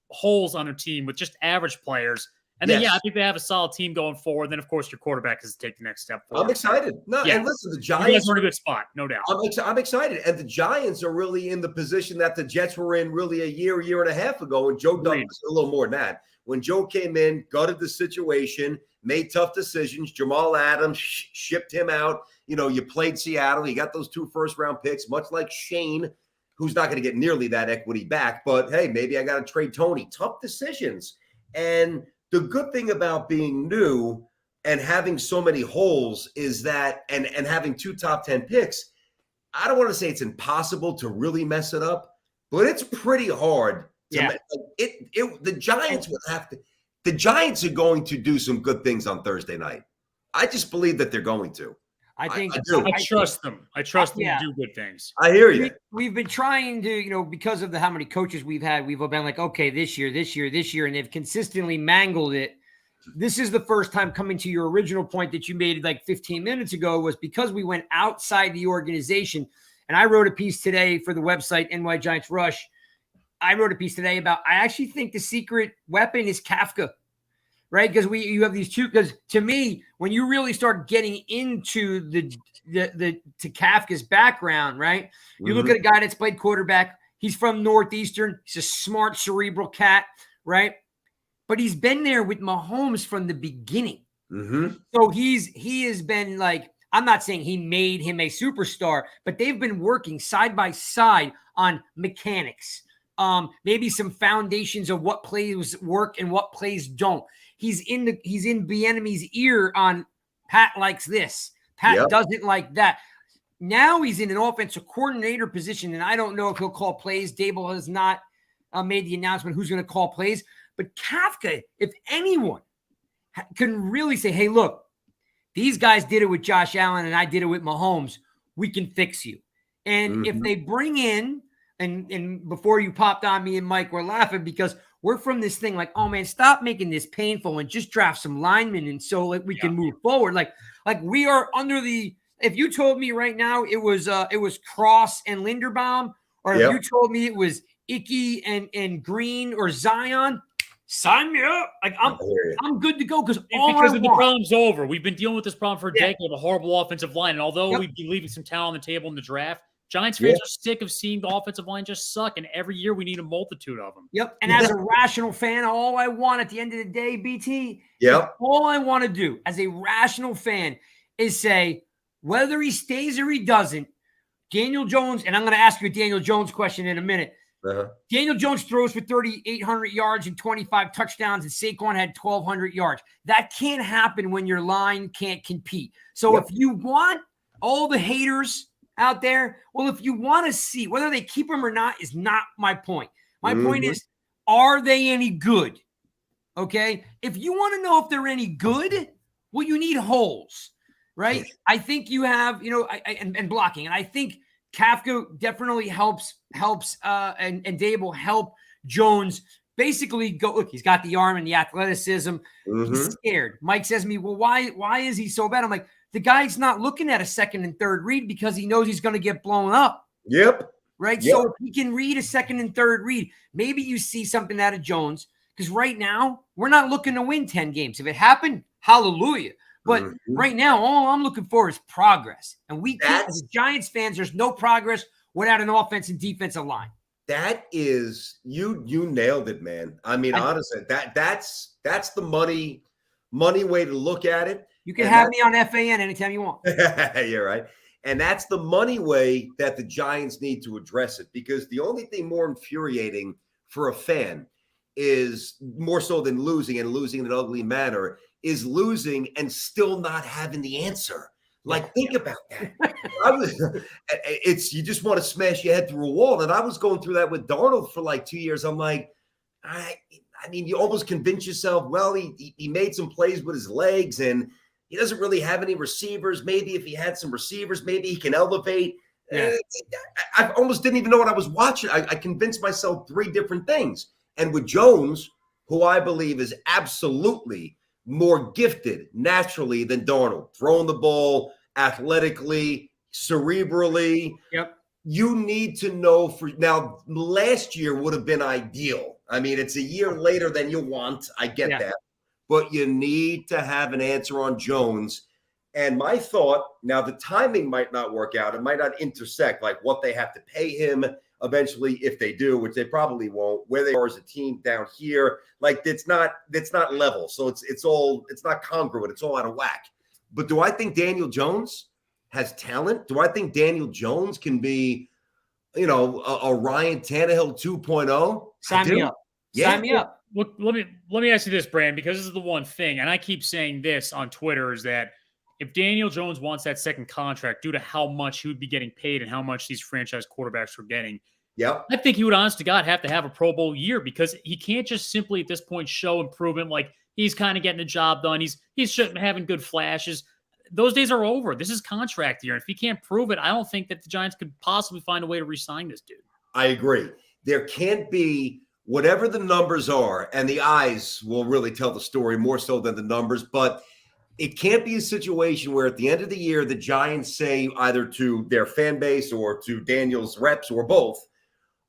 holes on their team with just average players. And then, I think they have a solid team going forward. Then, of course, your quarterback has to take the next step forward. I'm excited. And listen, the Giants you guys are in a good spot, no doubt. I'm excited. And the Giants are really in the position that the Jets were in really a year and a half ago. And Joe done a little more than that. When Joe came in, gutted the situation, made tough decisions. Jamal Adams shipped him out. You know, you played Seattle. You got those 2 first-round picks, much like Shane, who's not going to get nearly that equity back. But, hey, maybe I got to trade Tony. Tough decisions. And the good thing about being new and having so many holes is that, and having 2 top 10 picks, I don't want to say it's impossible to really mess it up, but it's pretty hard. The Giants would have to. The Giants are going to do some good things on Thursday night. I just believe that they're going to. I trust them. I trust them to do good things. I hear you. We've been trying to, you know, because of how many coaches we've had, we've been like, okay, this year, and they've consistently mangled it. This is the first time, coming to your original point that you made like 15 minutes ago, was because we went outside the organization. And I wrote a piece today for the website NY Giants Rush. I wrote a piece today about, I actually think the secret weapon is Kafka. Right, because you have these two. Because to me, when you really start getting into to Kafka's background, right, you look at a guy that's played quarterback. He's from Northeastern. He's a smart, cerebral cat, right? But he's been there with Mahomes from the beginning. So he has been like, I'm not saying he made him a superstar, but they've been working side by side on mechanics, maybe some foundations of what plays work and what plays don't. He's in Bieniemy's ear on Pat likes this. Pat doesn't like that. Now he's in an offensive coordinator position, and I don't know if he'll call plays. Dable has not made the announcement who's going to call plays. But Kafka, if anyone, can really say, hey, look, these guys did it with Josh Allen and I did it with Mahomes. We can fix you. And if they bring in, and before you popped on, me and Mike were laughing because we're from this thing like, oh man, stop making this painful and just draft some linemen and so like we can move forward. Like we are under the. If you told me right now it was Cross and Linderbaum, or if you told me it was Icky and Green or Zion, sign me up. Like I'm good to go because the problem's over. We've been dealing with this problem for a decade. A horrible offensive line, and although we've been leaving some talent on the table in the draft, Giants fans are sick of seeing the offensive line just suck, and every year we need a multitude of them. Yep. And as a rational fan, all I want at the end of the day, BT, all I want to do as a rational fan is say, whether he stays or he doesn't, Daniel Jones, and I'm going to ask you a Daniel Jones question in a minute. Daniel Jones throws for 3,800 yards and 25 touchdowns, and Saquon had 1,200 yards. That can't happen when your line can't compete. So if you want all the haters out there, well, if you want to see whether they keep him or not is not my point. My point is, are they any good? Okay? If you want to know if they're any good, well, you need holes, right? I think you have, and blocking. And I think Kafka definitely helps and Dable help Jones basically go. Look, he's got the arm and the athleticism. He's scared. Mike says to me, well, why is he so bad? I'm like, the guy's not looking at a second and third read because he knows he's going to get blown up. Right? So if he can read a second and third read, maybe you see something out of Jones, because right now we're not looking to win 10 games. If it happened, hallelujah. But right now, all I'm looking for is progress. And we can't, as Giants fans, there's no progress without an offense and defensive line. That is, you nailed it, man. I mean, honestly, that's the money way to look at it. You can have me on FAN anytime you want. You're right. And that's the money way that the Giants need to address it, because the only thing more infuriating for a fan is, more so than losing in an ugly manner, is losing and still not having the answer. Like, think about that. You just want to smash your head through a wall. And I was going through that with Darnold for like 2 years. I'm like, I mean, you almost convince yourself, well, he made some plays with his legs and he doesn't really have any receivers. Maybe if he had some receivers, maybe he can elevate. I almost didn't even know what I was watching. I convinced myself 3 different things. And with Jones, who I believe is absolutely more gifted naturally than Darnold, throwing the ball athletically, cerebrally. You need to know now, last year would have been ideal. I mean, it's a year later than you want. I get that. But you need to have an answer on Jones. And my thought, now the timing might not work out. It might not intersect, like what they have to pay him eventually, if they do, which they probably won't, where they are as a team down here. Like, it's not level. So it's not congruent. It's all out of whack. But do I think Daniel Jones has talent? Do I think Daniel Jones can be, a Ryan Tannehill 2.0? Sign me up. Sign me up. Look, let me ask you this, Brand, because this is the one thing, and I keep saying this on Twitter, is that if Daniel Jones wants that second contract due to how much he would be getting paid and how much these franchise quarterbacks are getting, I think he would, honest to God, have to have a Pro Bowl year, because he can't just simply at this point show improvement like he's kind of getting the job done. He's having good flashes. Those days are over. This is contract year. And if he can't prove it, I don't think that the Giants could possibly find a way to re-sign this dude. I agree. There can't be, whatever the numbers are, and the eyes will really tell the story more so than the numbers, but it can't be a situation where at the end of the year, the Giants say either to their fan base or to Daniel's reps or both,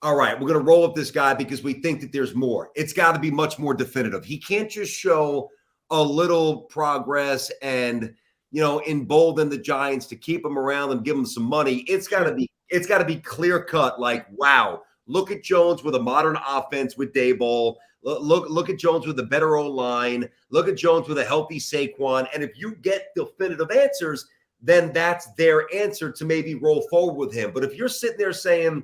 all right, we're going to roll up this guy because we think that there's more. It's got to be much more definitive. He can't just show a little progress and, embolden the Giants to keep him around and give him some money. It's got to be clear cut. Like, wow, look at Jones with a modern offense with Daboll. Look at Jones with a better O-line. Look at Jones with a healthy Saquon. And if you get definitive answers, then that's their answer to maybe roll forward with him. But if you're sitting there saying,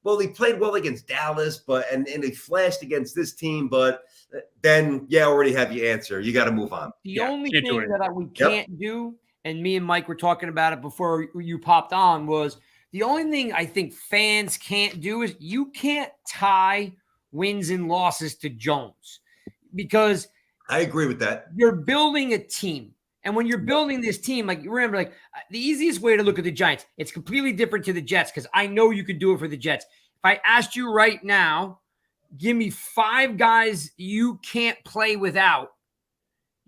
well, he played well against Dallas, and he flashed against this team, but then, already have your answer. You got to move on. The only thing that we can't do, and me and Mike were talking about it before you popped on, was the only thing I think fans can't do is you can't tie wins and losses to Jones, because I agree with that. You're building a team. And when you're building this team, like, remember, like, the easiest way to look at the Giants, it's completely different to the Jets, because I know you could do it for the Jets. If I asked you right now, give me 5 guys you can't play without,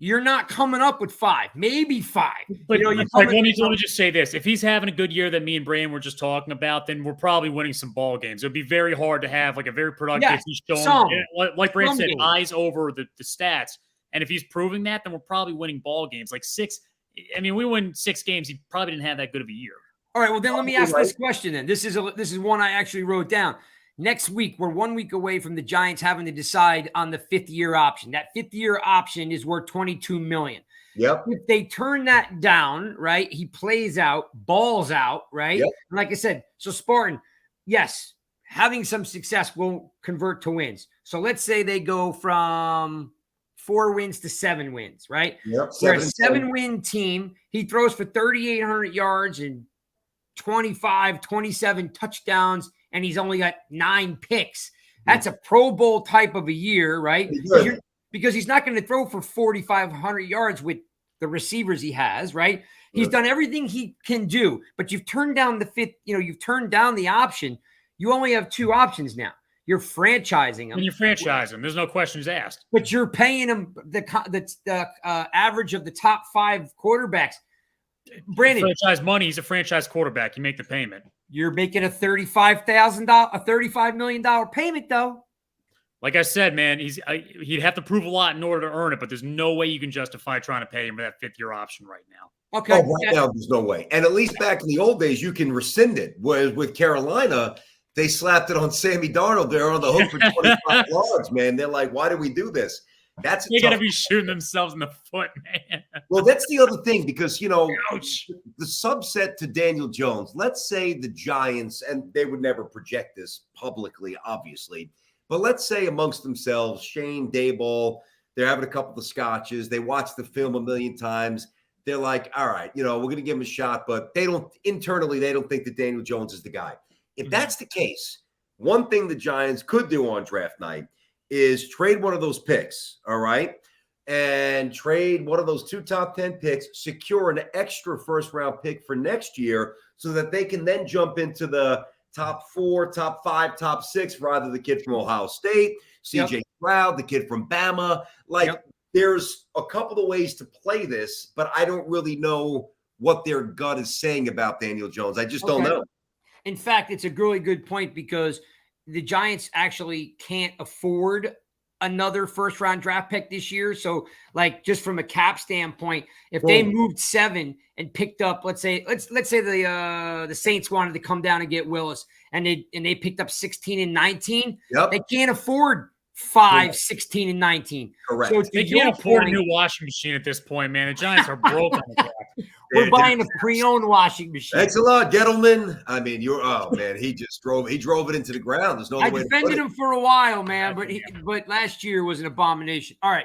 you're not coming up with 5, maybe 5. But let me just say this. If he's having a good year that me and Brian were just talking about, then we're probably winning some ball games. It would be very hard to have like a very productive, he's showing, like Brian said, eyes over the stats. And if he's proving that, then we're probably winning ball games. Like 6, I mean, we win 6 games. He probably didn't have that good of a year. All right. Well, then let me ask this question. Then this is one I actually wrote down. Next week, we're 1 week away from the Giants having to decide on the 5th-year option. That 5th-year option is worth $22 million. Yep. If they turn that down, right, he plays out, balls out, right? Yep. And like I said, so Spartan, yes, having some success will convert to wins. So let's say they go from 4 wins to 7 wins, right? Yep. We're a 7-win team. He throws for 3,800 yards and 25, 27 touchdowns, and he's only got 9 picks. That's a Pro Bowl type of a year, right? Because he's not going to throw for 4,500 yards with the receivers he has, right? He's done everything he can do, but you've turned down the 5th, you've turned down the option. You only have 2 options now. You're franchising him. When you franchise him, there's no questions asked. But you're paying him the average of the top 5 quarterbacks. Brandon, franchise money. He's a franchise quarterback. You make the payment. You're making a $35 million payment, though. Like I said, man, he'd have to prove a lot in order to earn it, but there's no way you can justify trying to pay him for that 5th-year option right now. Okay. Right now, there's no way. And at least back in the old days, you can rescind it. Whereas with Carolina, they slapped it on Sammy Darnold. They're on the hook for 25 yards, man. They're like, why do we do this? They're going to be shooting themselves in the foot, man. Well, that's the other thing because, Ouch. The subset to Daniel Jones, let's say the Giants, and they would never project this publicly, obviously, but let's say amongst themselves, Shane, Daboll, they're having a couple of scotches. They watch the film a million times. They're like, all right, we're going to give him a shot, but they don't think that Daniel Jones is the guy. If that's the case, one thing the Giants could do on draft night is trade one of those picks, all right? And trade one of those 2 top 10 picks, secure an extra first-round pick for next year so that they can then jump into the top 4, top 5, top 6, rather the kid from Ohio State, C.J. Stroud, the kid from Bama. There's a couple of ways to play this, but I don't really know what their gut is saying about Daniel Jones. I just don't know. In fact, it's a really good point because the Giants actually can't afford another first-round draft pick this year. So, just from a cap standpoint, if they moved 7 and picked up, let's say the Saints wanted to come down and get Willis, and they picked up 16 and 19, they can't afford 5, 16, and 19. Correct. So they can't afford a new washing machine at this point, man. The Giants are broke on the track. We're buying a pre-owned washing machine. Thanks a lot, Gettleman. I mean, he drove it into the ground. There's no way. I defended him for a while, man, but last year was an abomination. All right,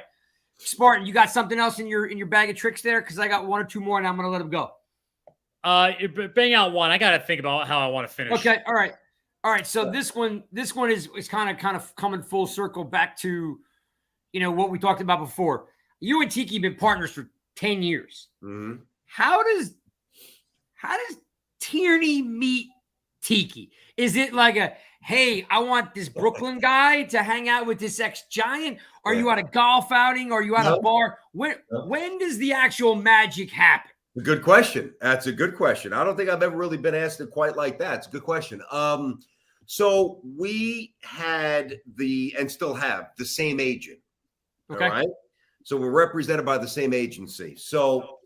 Spartan, you got something else in your bag of tricks there? Because I got 1 or 2 more, and I'm going to let them go. Bang out one. I got to think about how I want to finish. Okay, all right. So this one is kind of coming full circle back to, what we talked about before. You and Tiki have been partners for 10 years. Mm-hmm. How does Tierney meet Tiki? Is it like hey, I want this Brooklyn guy to hang out with this ex-Giant? Are you at a golf outing? Are you at a bar? When does the actual magic happen? A good question. That's a good question. I don't think I've ever really been asked it quite like that. It's a good question. So we had and still have the same agent. Okay. All right. So we're represented by the same agency. So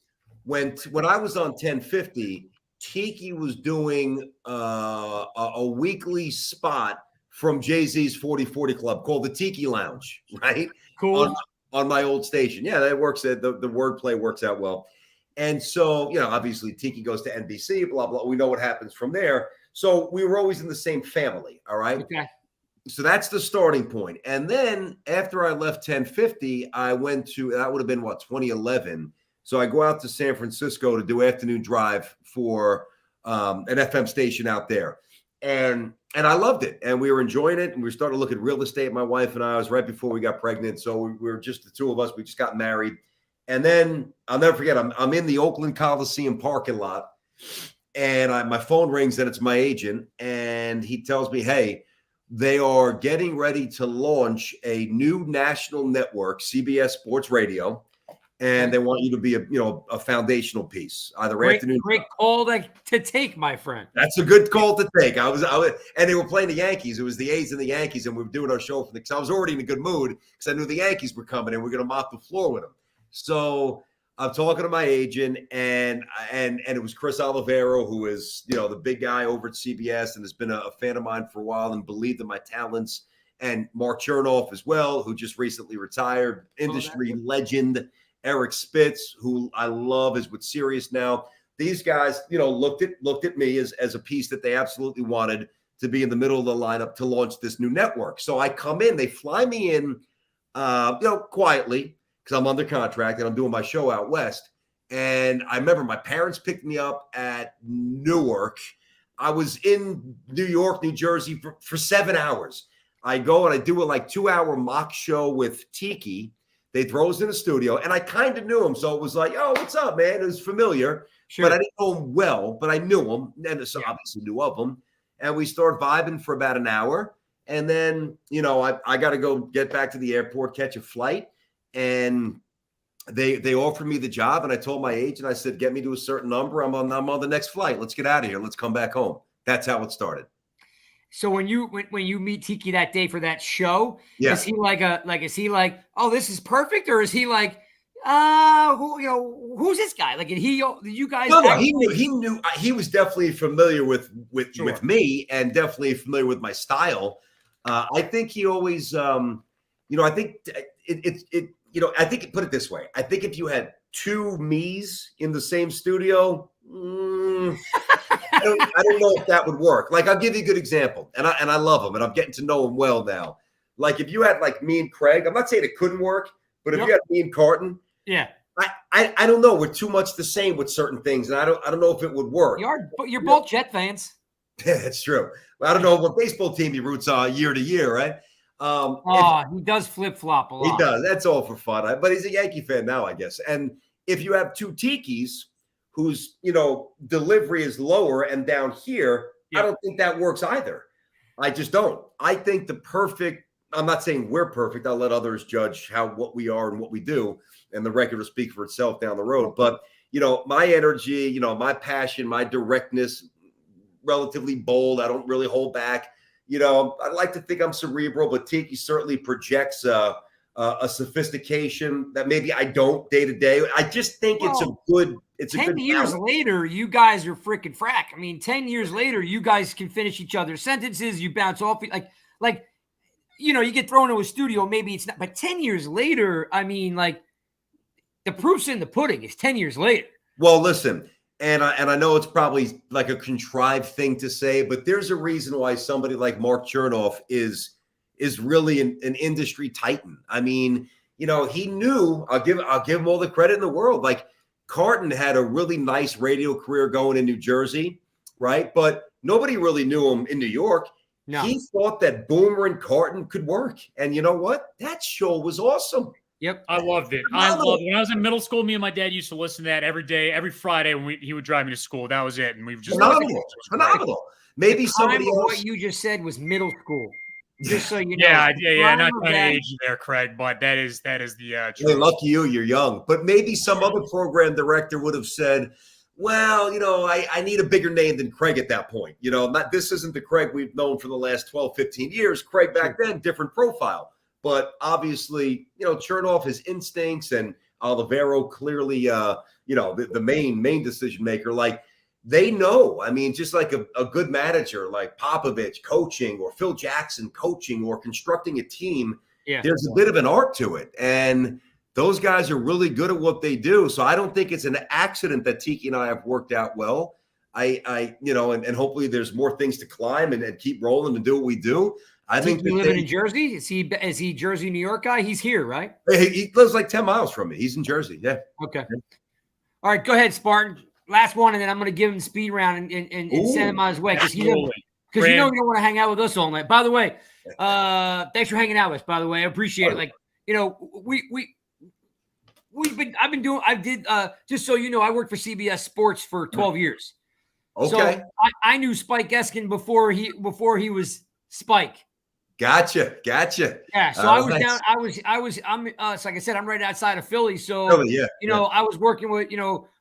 when I was on 1050, Tiki was doing a weekly spot from Jay-Z's 40/40 Club called the Tiki Lounge, right? Cool. On my old station. Yeah, that works. The wordplay works out well. And so, obviously Tiki goes to NBC, blah, blah. We know what happens from there. So we were always in the same family. All right. Okay. So that's the starting point. And then after I left 1050, I went to, that would have been 2011. So I go out to San Francisco to do afternoon drive for an FM station out there. And I loved it. And we were enjoying it. And we started looking at real estate, my wife and I. It was right before we got pregnant. So we were just the 2 of us. We just got married. And then I'll never forget, I'm in the Oakland Coliseum parking lot. And my phone rings and it's my agent. And he tells me, hey, they are getting ready to launch a new national network, CBS Sports Radio. And they want you to be a foundational piece, either afternoon. Great call to take, my friend. That's a good call to take. I was, and they were playing the Yankees. It was the A's and the Yankees, and we were doing our show because I was already in a good mood because I knew the Yankees were coming and we're going to mop the floor with them. So I'm talking to my agent, and it was Chris Olivero, who is, the big guy over at CBS and has been a fan of mine for a while and believed in my talents. And Mark Chernoff as well, who just recently retired, industry legend. Eric Spitz, who I love, is with Sirius now. These guys, looked at me as a piece that they absolutely wanted to be in the middle of the lineup to launch this new network. So I come in, they fly me in, quietly, because I'm under contract and I'm doing my show out west. And I remember my parents picked me up at Newark. I was in New York, New Jersey for 7 hours. I go and I do a 2-hour mock show with Tiki. They throw us in the studio, and I kind of knew him. So it was like, oh, what's up, man? It was familiar, but I didn't know him well, but I knew him, and so obviously knew of him. And we started vibing for about an hour. And then, I got to go get back to the airport, catch a flight. And they offered me the job, and I told my agent, I said, get me to a certain number. I'm on the next flight. Let's get out of here. Let's come back home. That's how it started. So when you meet Tiki that day for that show, is he is he like, oh, this is perfect, or is he like, who's this guy? Like, did you guys? No, he knew. He was definitely familiar with me, and definitely familiar with my style. I think he always, I think I think, put it this way. I think if you had two me's in the same studio, I don't know if that would work. Like, I'll give you a good example, and I love him, and I'm getting to know him well now. Like, if you had me and Craig, I'm not saying it couldn't work, but if you had me and Carton, I don't know. We're too much the same with certain things, and I don't know if it would work. You're both Jet fans. Yeah, that's true. I don't know what baseball team he roots on year to year, right? He does flip-flop a lot. He does. That's all for fun. But he's a Yankee fan now, I guess. And if you have two Tikis whose, delivery is lower and down here, I don't think that works either. I just don't. I think I'm not saying we're perfect. I'll let others judge what we are and what we do, and the record will speak for itself down the road. But, my energy, my passion, my directness, relatively bold. I don't really hold back. I like to think I'm cerebral, but Tiki certainly projects a sophistication that maybe I don't day to day. I just think it's a good. 10 years later, you guys are freaking frack. I mean, 10 years later, you guys can finish each other's sentences. You bounce off you get thrown into a studio. Maybe it's not, but 10 years later, I mean, the proof's in the pudding. It's 10 years later. Well, listen. And I know it's probably like a contrived thing to say, but there's a reason why somebody like Mark Chernoff is really an industry titan. I mean, he knew. I'll give him all the credit in the world. Like, Carton had a really nice radio career going in New Jersey, right? But nobody really knew him in New York. No. He thought that Boomer and Carton could work, and you know what? That show was awesome. Yep. I loved it. I loved it. When I was in middle school, me and my dad used to listen to that every day, every Friday when he would drive me to school. That was it. And we were just phenomenal. Maybe somebody else. What you just said was middle school. Just so you know. Yeah. Not trying to age you there, Craig, but that is the truth. Hey, lucky you're young. But maybe some other program director would have said, well, I need a bigger name than Craig at that point. This isn't the Craig we've known for the last 12, 15 years. Craig back then, different profile. But obviously, Chernoff, his instincts, and Olivero clearly, the main decision maker. Like, they know. I mean, just like a good manager, like Popovich coaching, or Phil Jackson coaching, or constructing a team. Yeah, there's a bit of an art to it, and those guys are really good at what they do. So I don't think it's an accident that Tiki and I have worked out well. And hopefully there's more things to climb and keep rolling and do what we do. I think you living in Jersey. Is he Jersey, New York guy? He's here, right? He lives like 10 miles from me. He's in Jersey. Yeah. Okay. All right, go ahead, Spartan. Last one, and then I'm going to give him speed round and send him on his way because you don't want to hang out with us all night. By the way, thanks for hanging out with us. By the way, I appreciate it. Like, just so you know, I worked for CBS Sports for 12 years. Okay. So I knew Spike Eskin before he was Spike. Gotcha. Yeah. So I was down. It's like I said, I'm right outside of Philly. So I was working with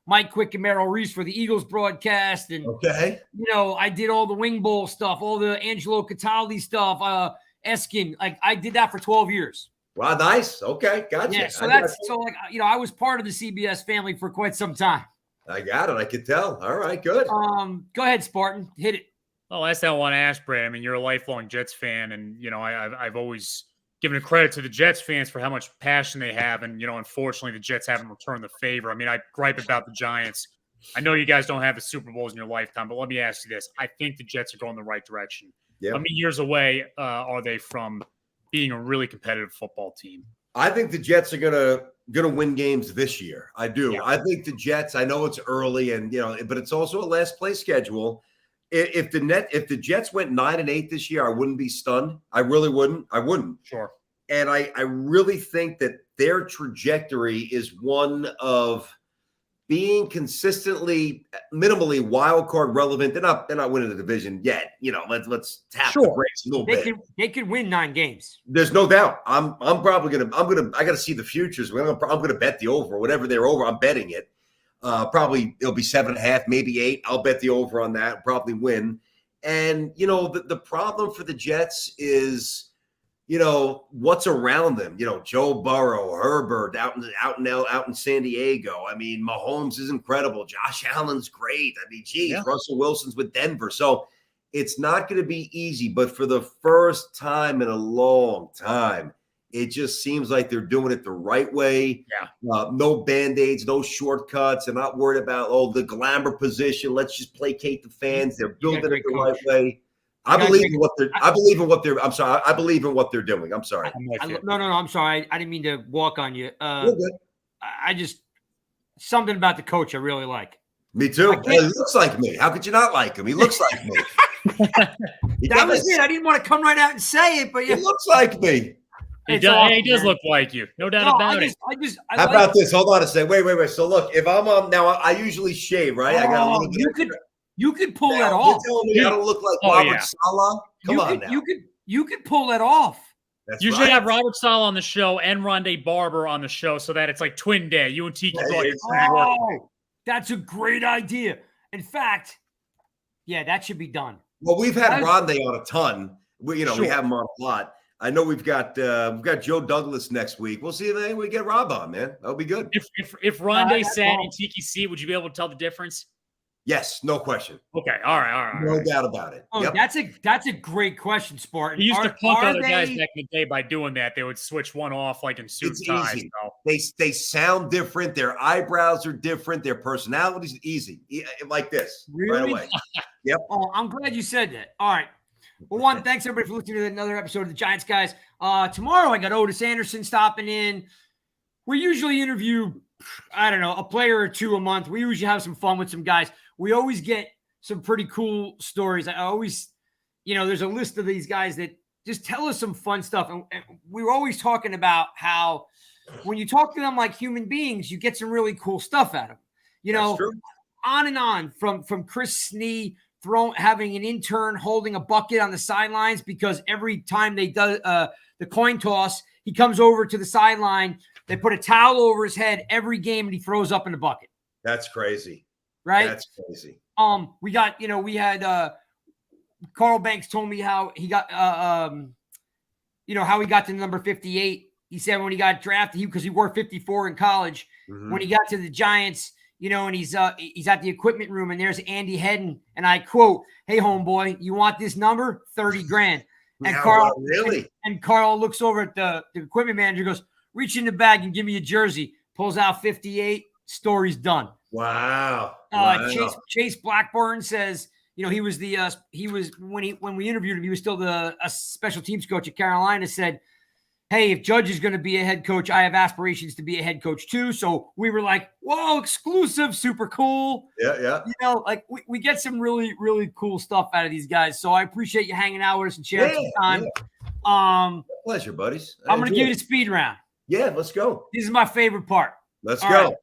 Mike Quick and Merrill Reese for the Eagles broadcast, and I did all the Wing Bowl stuff, all the Angelo Cataldi stuff. Eskin, like I did that for 12 years. Wow, nice. Okay, gotcha. Yeah, so that's like I was part of the CBS family for quite some time. I got it. I could tell. All right, good. Go ahead, Spartan, hit it. Well, that's what I want to ask, Brad. I mean, you're a lifelong Jets fan, and I've always given credit to the Jets fans for how much passion they have, and unfortunately, the Jets haven't returned the favor. I mean, I gripe about the Giants. I know you guys don't have the Super Bowls in your lifetime, but let me ask you this: I think the Jets are going the right direction. Yeah. How many years away are they from being a really competitive football team? I think the Jets are gonna win games this year. I do. Yeah. I think the Jets. I know it's early, and but it's also a last place schedule. If the Jets went 9-8 this year, I wouldn't be stunned. I really wouldn't. I wouldn't. Sure. And I really think that their trajectory is one of being consistently, minimally wild card relevant. They're not winning the division yet. Let's tap the brakes a little bit. They could win 9 games. There's no doubt. I got to see the futures. I'm gonna bet the over, whatever they're over. I'm betting it. Probably it'll be 7.5, maybe 8. I'll bet the over on that. Probably win. And the problem for the Jets is what's around them. Joe Burrow, Herbert out in San Diego. I mean, Mahomes is incredible. Josh Allen's great. I mean, Russell Wilson's with Denver. So it's not going to be easy. But for the first time in a long time, it just seems like they're doing it the right way. Yeah. No Band-Aids, no shortcuts. They're not worried about, the glamour position. Let's just placate the fans. They're building it the right way. I believe in what they're doing. I'm sorry. No. I'm sorry. I didn't mean to walk on you. You're good. I just something about the coach I really like. Me too. He looks like me. How could you not like him? He looks like me. That was it. I didn't want to come right out and say it, but he looks like me. He does look like you. No doubt about it. How about this? Hold on a second. Wait. So look, if I'm now, I usually shave, right? I got a little bit. You could pull that off. You're telling me I don't look like Robert Saleh? Come on now. You could pull that off. You should have Robert Saleh on the show and Rondé Barber on the show so that it's like twin day. You and Tiki that's a great idea. In fact, that should be done. Well, we've had Rondé on a ton. We have him on a lot. I know we've got Joe Douglas next week. We'll see if we get Rob on, man. That'll be good. If Rondé sat in Tiki's seat, would you be able to tell the difference? Yes, no question. Okay, all right. No doubt about it. Oh, yep. That's a great question, Spartan. He used to punk other guys back in the day by doing that. They would switch one off like in suit and ties. So. They sound different. Their eyebrows are different. Their personalities easy, like this really? Right away. Yep. Oh, I'm glad you said that. All right. Well, thanks everybody for listening to another episode of the Giants Guys. Tomorrow I got Otis Anderson stopping in. We usually interview, a player or two a month. We usually have some fun with some guys. We always get some pretty cool stories. I always, there's a list of these guys that just tell us some fun stuff. And we were always talking about how when you talk to them like human beings, you get some really cool stuff out of them. On and on from Chris Snee having an intern holding a bucket on the sidelines because every time they do the coin toss, he comes over to the sideline. They put a towel over his head every game and he throws up in the bucket. That's crazy. Right? That's crazy. We had Carl Banks told me how he got how he got to number 58. He said when he got drafted, because he wore 54 in college. Mm-hmm. When he got to the Giants, and he's at the equipment room and there's Andy Hedden, and I quote, "Hey homeboy, you want this number? $30,000." And Carl really? And Carl looks over at the equipment manager, goes, "Reach in the bag and give me a jersey." Pulls out 58. Story's done. Wow. Chase Blackburn says, he was when we interviewed him, he was still a special teams coach at Carolina. Said, "Hey, if Judge is going to be a head coach, I have aspirations to be a head coach too." So we were like, "Whoa, exclusive, super cool." Yeah. We get some really, really cool stuff out of these guys. So I appreciate you hanging out with us and sharing some time. Yeah. Pleasure, buddies. I'm going to give you the speed round. Yeah, let's go. This is my favorite part. Let's go. Right.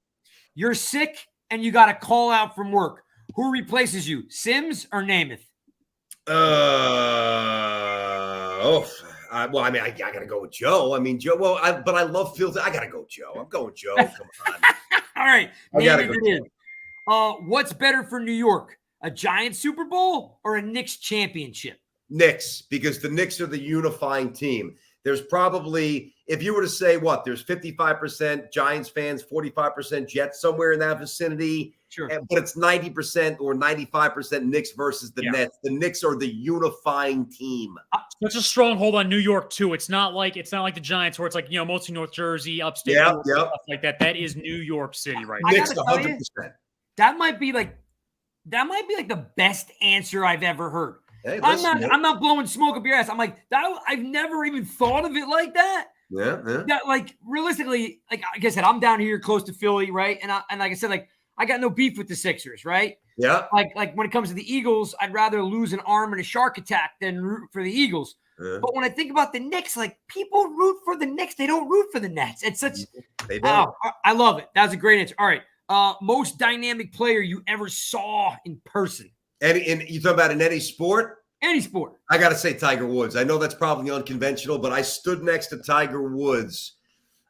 You're sick and you got a call out from work. Who replaces you, Sims or Namath? I got to go with Joe. I mean, Joe. Well, but I love Fields. I got to go Joe. I'm going Joe. Come on. All right. I got to go. What's better for New York, a Giants Super Bowl or a Knicks championship? Knicks, because the Knicks are the unifying team. There's probably if you were to say what, there's 55% Giants fans, 45% Jets, somewhere in that vicinity. Sure. But it's 90% or 95% Knicks versus the Nets. The Knicks are the unifying team. Such a stronghold on New York too. It's not like the Giants where it's like, mostly North Jersey, upstate, New York, stuff like that. That is New York City right now. Knicks 100%. That might be like the best answer I've ever heard. Hey, I'm not blowing smoke up your ass. I'm like, I've never even thought of it like that. Yeah. That, like, realistically, like I said, I'm down here close to Philly, right? And like I said, like, I got no beef with the Sixers, right? Yeah. Like when it comes to the Eagles, I'd rather lose an arm in a shark attack than root for the Eagles. Yeah. But when I think about the Knicks, like, people root for the Knicks. They don't root for the Nets. It's such – I love it. That was a great answer. All right. Most dynamic player you ever saw in person? And you talk about in any sport? Any sport. I got to say Tiger Woods. I know that's probably unconventional, but I stood next to Tiger Woods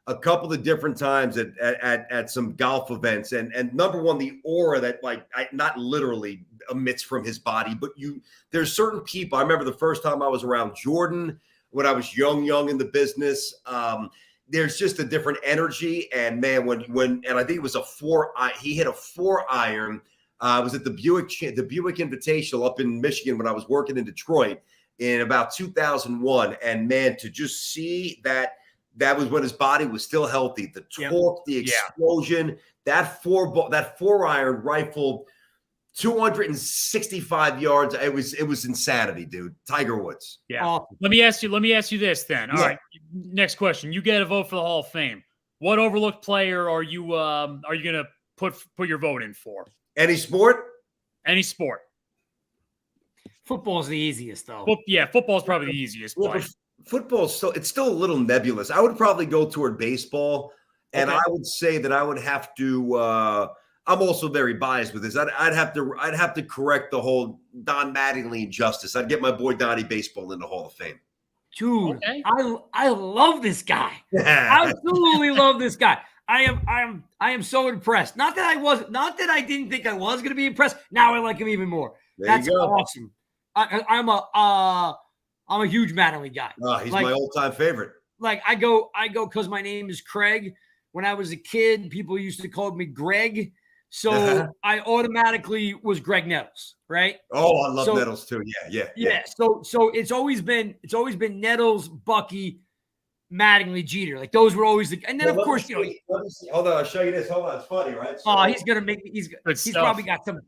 a couple of different times at some golf events. And number one, the aura that, like, not literally emits from his body, but there's certain people. I remember the first time I was around Jordan when I was young in the business. There's just a different energy. And man, when I think it was he hit a 4-iron. I was at the Buick Invitational up in Michigan when I was working in Detroit in about 2001. And man, to just see that was when his body was still healthy. The torque, the explosion, that 4-iron rifled 265 yards. It was insanity, dude. Tiger Woods. Yeah. Awesome. Let me ask you this then. All right. Next question. You get a vote for the Hall of Fame. What overlooked player are you gonna put your vote in for? Any sport? Any sport. Football's the easiest, though. Football's probably the easiest. Well, football's it's still a little nebulous. I would probably go toward baseball, and I would say that I would have to. I'm also very biased with this. I'd have to correct the whole Don Mattingly injustice. I'd get my boy Donnie Baseball in the Hall of Fame. Dude, I love this guy. Absolutely love this guy. I am so impressed. Not that I didn't think I was going to be impressed. Now I like him even more. That's awesome. I'm a huge Mattingly guy. Oh, he's my all-time favorite. Like I go because my name is Craig. When I was a kid, people used to call me Greg. So I automatically was Greg Nettles, right? Oh, I love Nettles too. Yeah. So it's always been Nettles, Bucky, Mattingly, Jeter. Like those were always and then of course, let me see. Hold on, I'll show you this. Hold on, it's funny, right? So, he's gonna make me. He's probably got some.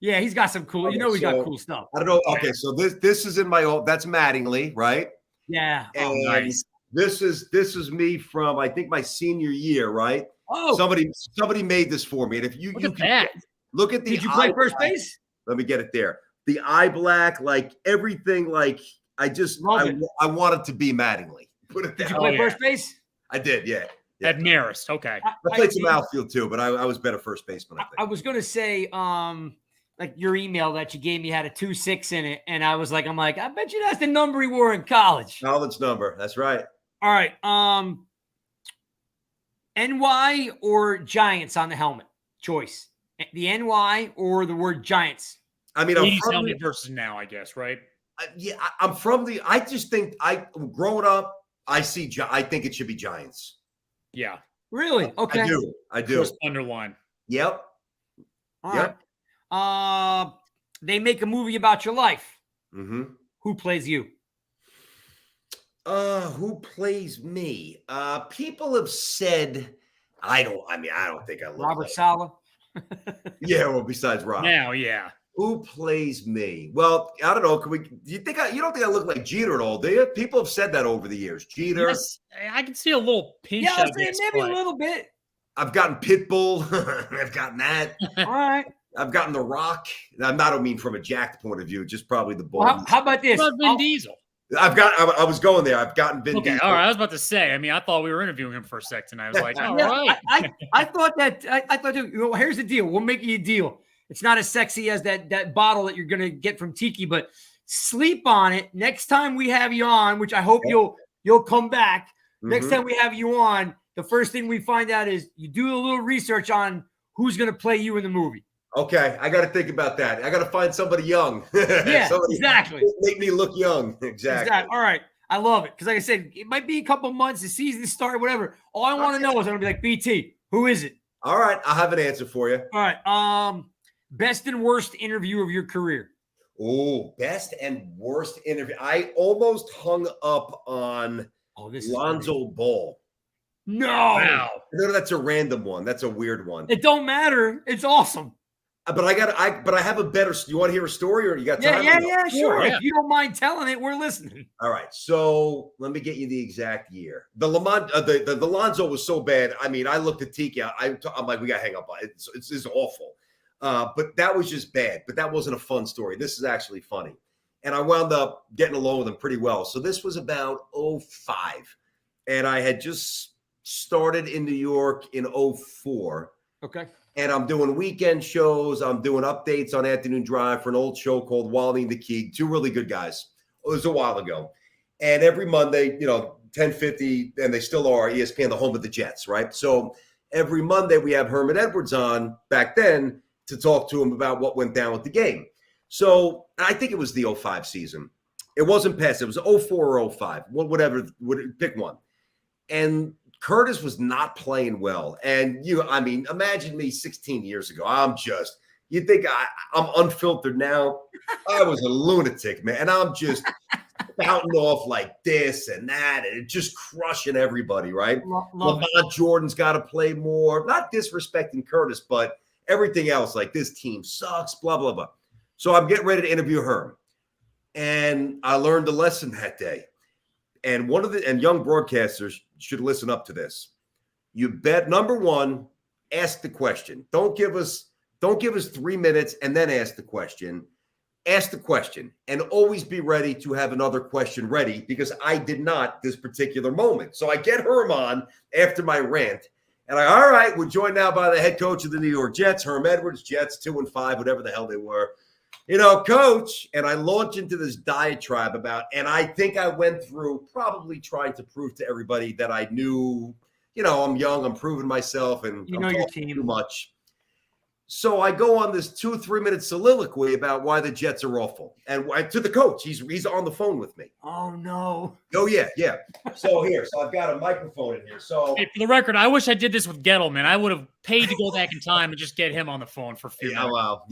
Yeah, he's got some cool. Okay, he's got cool stuff. I don't know. Okay, so this is in my old. That's Mattingly, right? Yeah. And nice. This is me from I think my senior year, right? Oh, somebody made this for me, and if you look at the. Did you play first base? Let me get it there. The eye black, like everything, like I wanted to be Mattingly. Put it there. Did you play first base? I did, yeah. At Marist, okay. I played some outfield too, but I was better first baseman. I was gonna say, like your email that you gave me had a 2-6 in it, and I bet you that's the number he wore in college. College number, that's right. All right, NY or Giants on the helmet? Choice. The NY or the word Giants? I mean, I'm from helmet versus now, I guess, right? I'm from the. I just think growing up, I think it should be Giants. Yeah. Really? Okay. I do. First underline. Yep. All right. They make a movie about your life. Mm-hmm. Who plays you? Who plays me? People have said I don't think I look Robert like Saleh. Yeah, well, besides Rob. Now, yeah. Who plays me? Well, I don't know. You don't think I look like Jeter at all, do you? People have said that over the years. Jeter. Yes, I can see a little pinch. Yeah, I'll say maybe a little bit. I've gotten Pitbull. I've gotten that. All right. I've gotten The Rock. I don't mean from a jacked point of view, just probably the ball. Well, how about this? What about Vin Diesel? I was going there. I've gotten Vin Diesel. All right. I was about to say, I thought we were interviewing him for a second. I was like, all right. I thought, here's the deal. We'll make you a deal. It's not as sexy as that bottle that you're going to get from Tiki, but sleep on it. Next time we have you on, which I hope you'll come back. Mm-hmm. Next time we have you on, the first thing we find out is you do a little research on who's going to play you in the movie. Okay, I got to think about that. I got to find somebody young. Yeah, exactly. Make me look young. Exactly. All right. I love it. Because like I said, it might be a couple months, the season started, whatever. All I want to know is I'm going to be like, BT, who is it? All right. I have an answer for you. All right. Best and worst interview of your career. Oh, best and worst interview. I almost hung up on Lonzo Ball. No. Wow. No, that's a random one. That's a weird one. It don't matter. It's awesome. But I have a better. You want to hear a story, or you got time? Yeah, sure. Yeah. If you don't mind telling it, we're listening. All right. So let me get you the exact year. The Lonzo was so bad. I mean, I looked at Tiki. I'm like, we got to hang up on it. It's awful. But that was just bad. But that wasn't a fun story. This is actually funny. And I wound up getting along with him pretty well. So this was about 2005. And I had just started in New York in 2004. Okay. And I'm doing weekend shows. I'm doing updates on Afternoon Drive for an old show called Wally and the Key. Two really good guys. It was a while ago. And every Monday, 10:50, and they still are, ESPN, the home of the Jets, right? So every Monday we have Herman Edwards on back then to talk to him about what went down with the game. So I think it was the 2005 season. It wasn't past. It was 2004 or 2005, whatever. Pick one. And Curtis was not playing well. And imagine me 16 years ago. You think I'm unfiltered now. I was a lunatic, man. And I'm just spouting off like this and that and just crushing everybody, right? Lamont Jordan's got to play more. Not disrespecting Curtis, but everything else, like this team sucks, blah, blah, blah. So I'm getting ready to interview Herm. And I learned a lesson that day. And young broadcasters should listen up to this. You bet, number one, ask the question. Don't give us 3 minutes and then ask the question. Ask the question and always be ready to have another question ready, because I did not this particular moment. So I get Herm on after my rant. And all right, we're joined now by the head coach of the New York Jets, Herm Edwards, Jets 2-5, whatever the hell they were. Coach, and I launch into this diatribe and I think I went through probably trying to prove to everybody that I knew, I'm young, I'm proving myself, and I'm your talking team too much. So I go on this 2-3 minute soliloquy about why the Jets are awful. And to the coach, he's on the phone with me. Oh, no. Oh, yeah. So I've got a microphone in here. So hey, for the record, I wish I did this with Gettleman. I would have paid to go back in time and just get him on the phone for a few minutes. Well,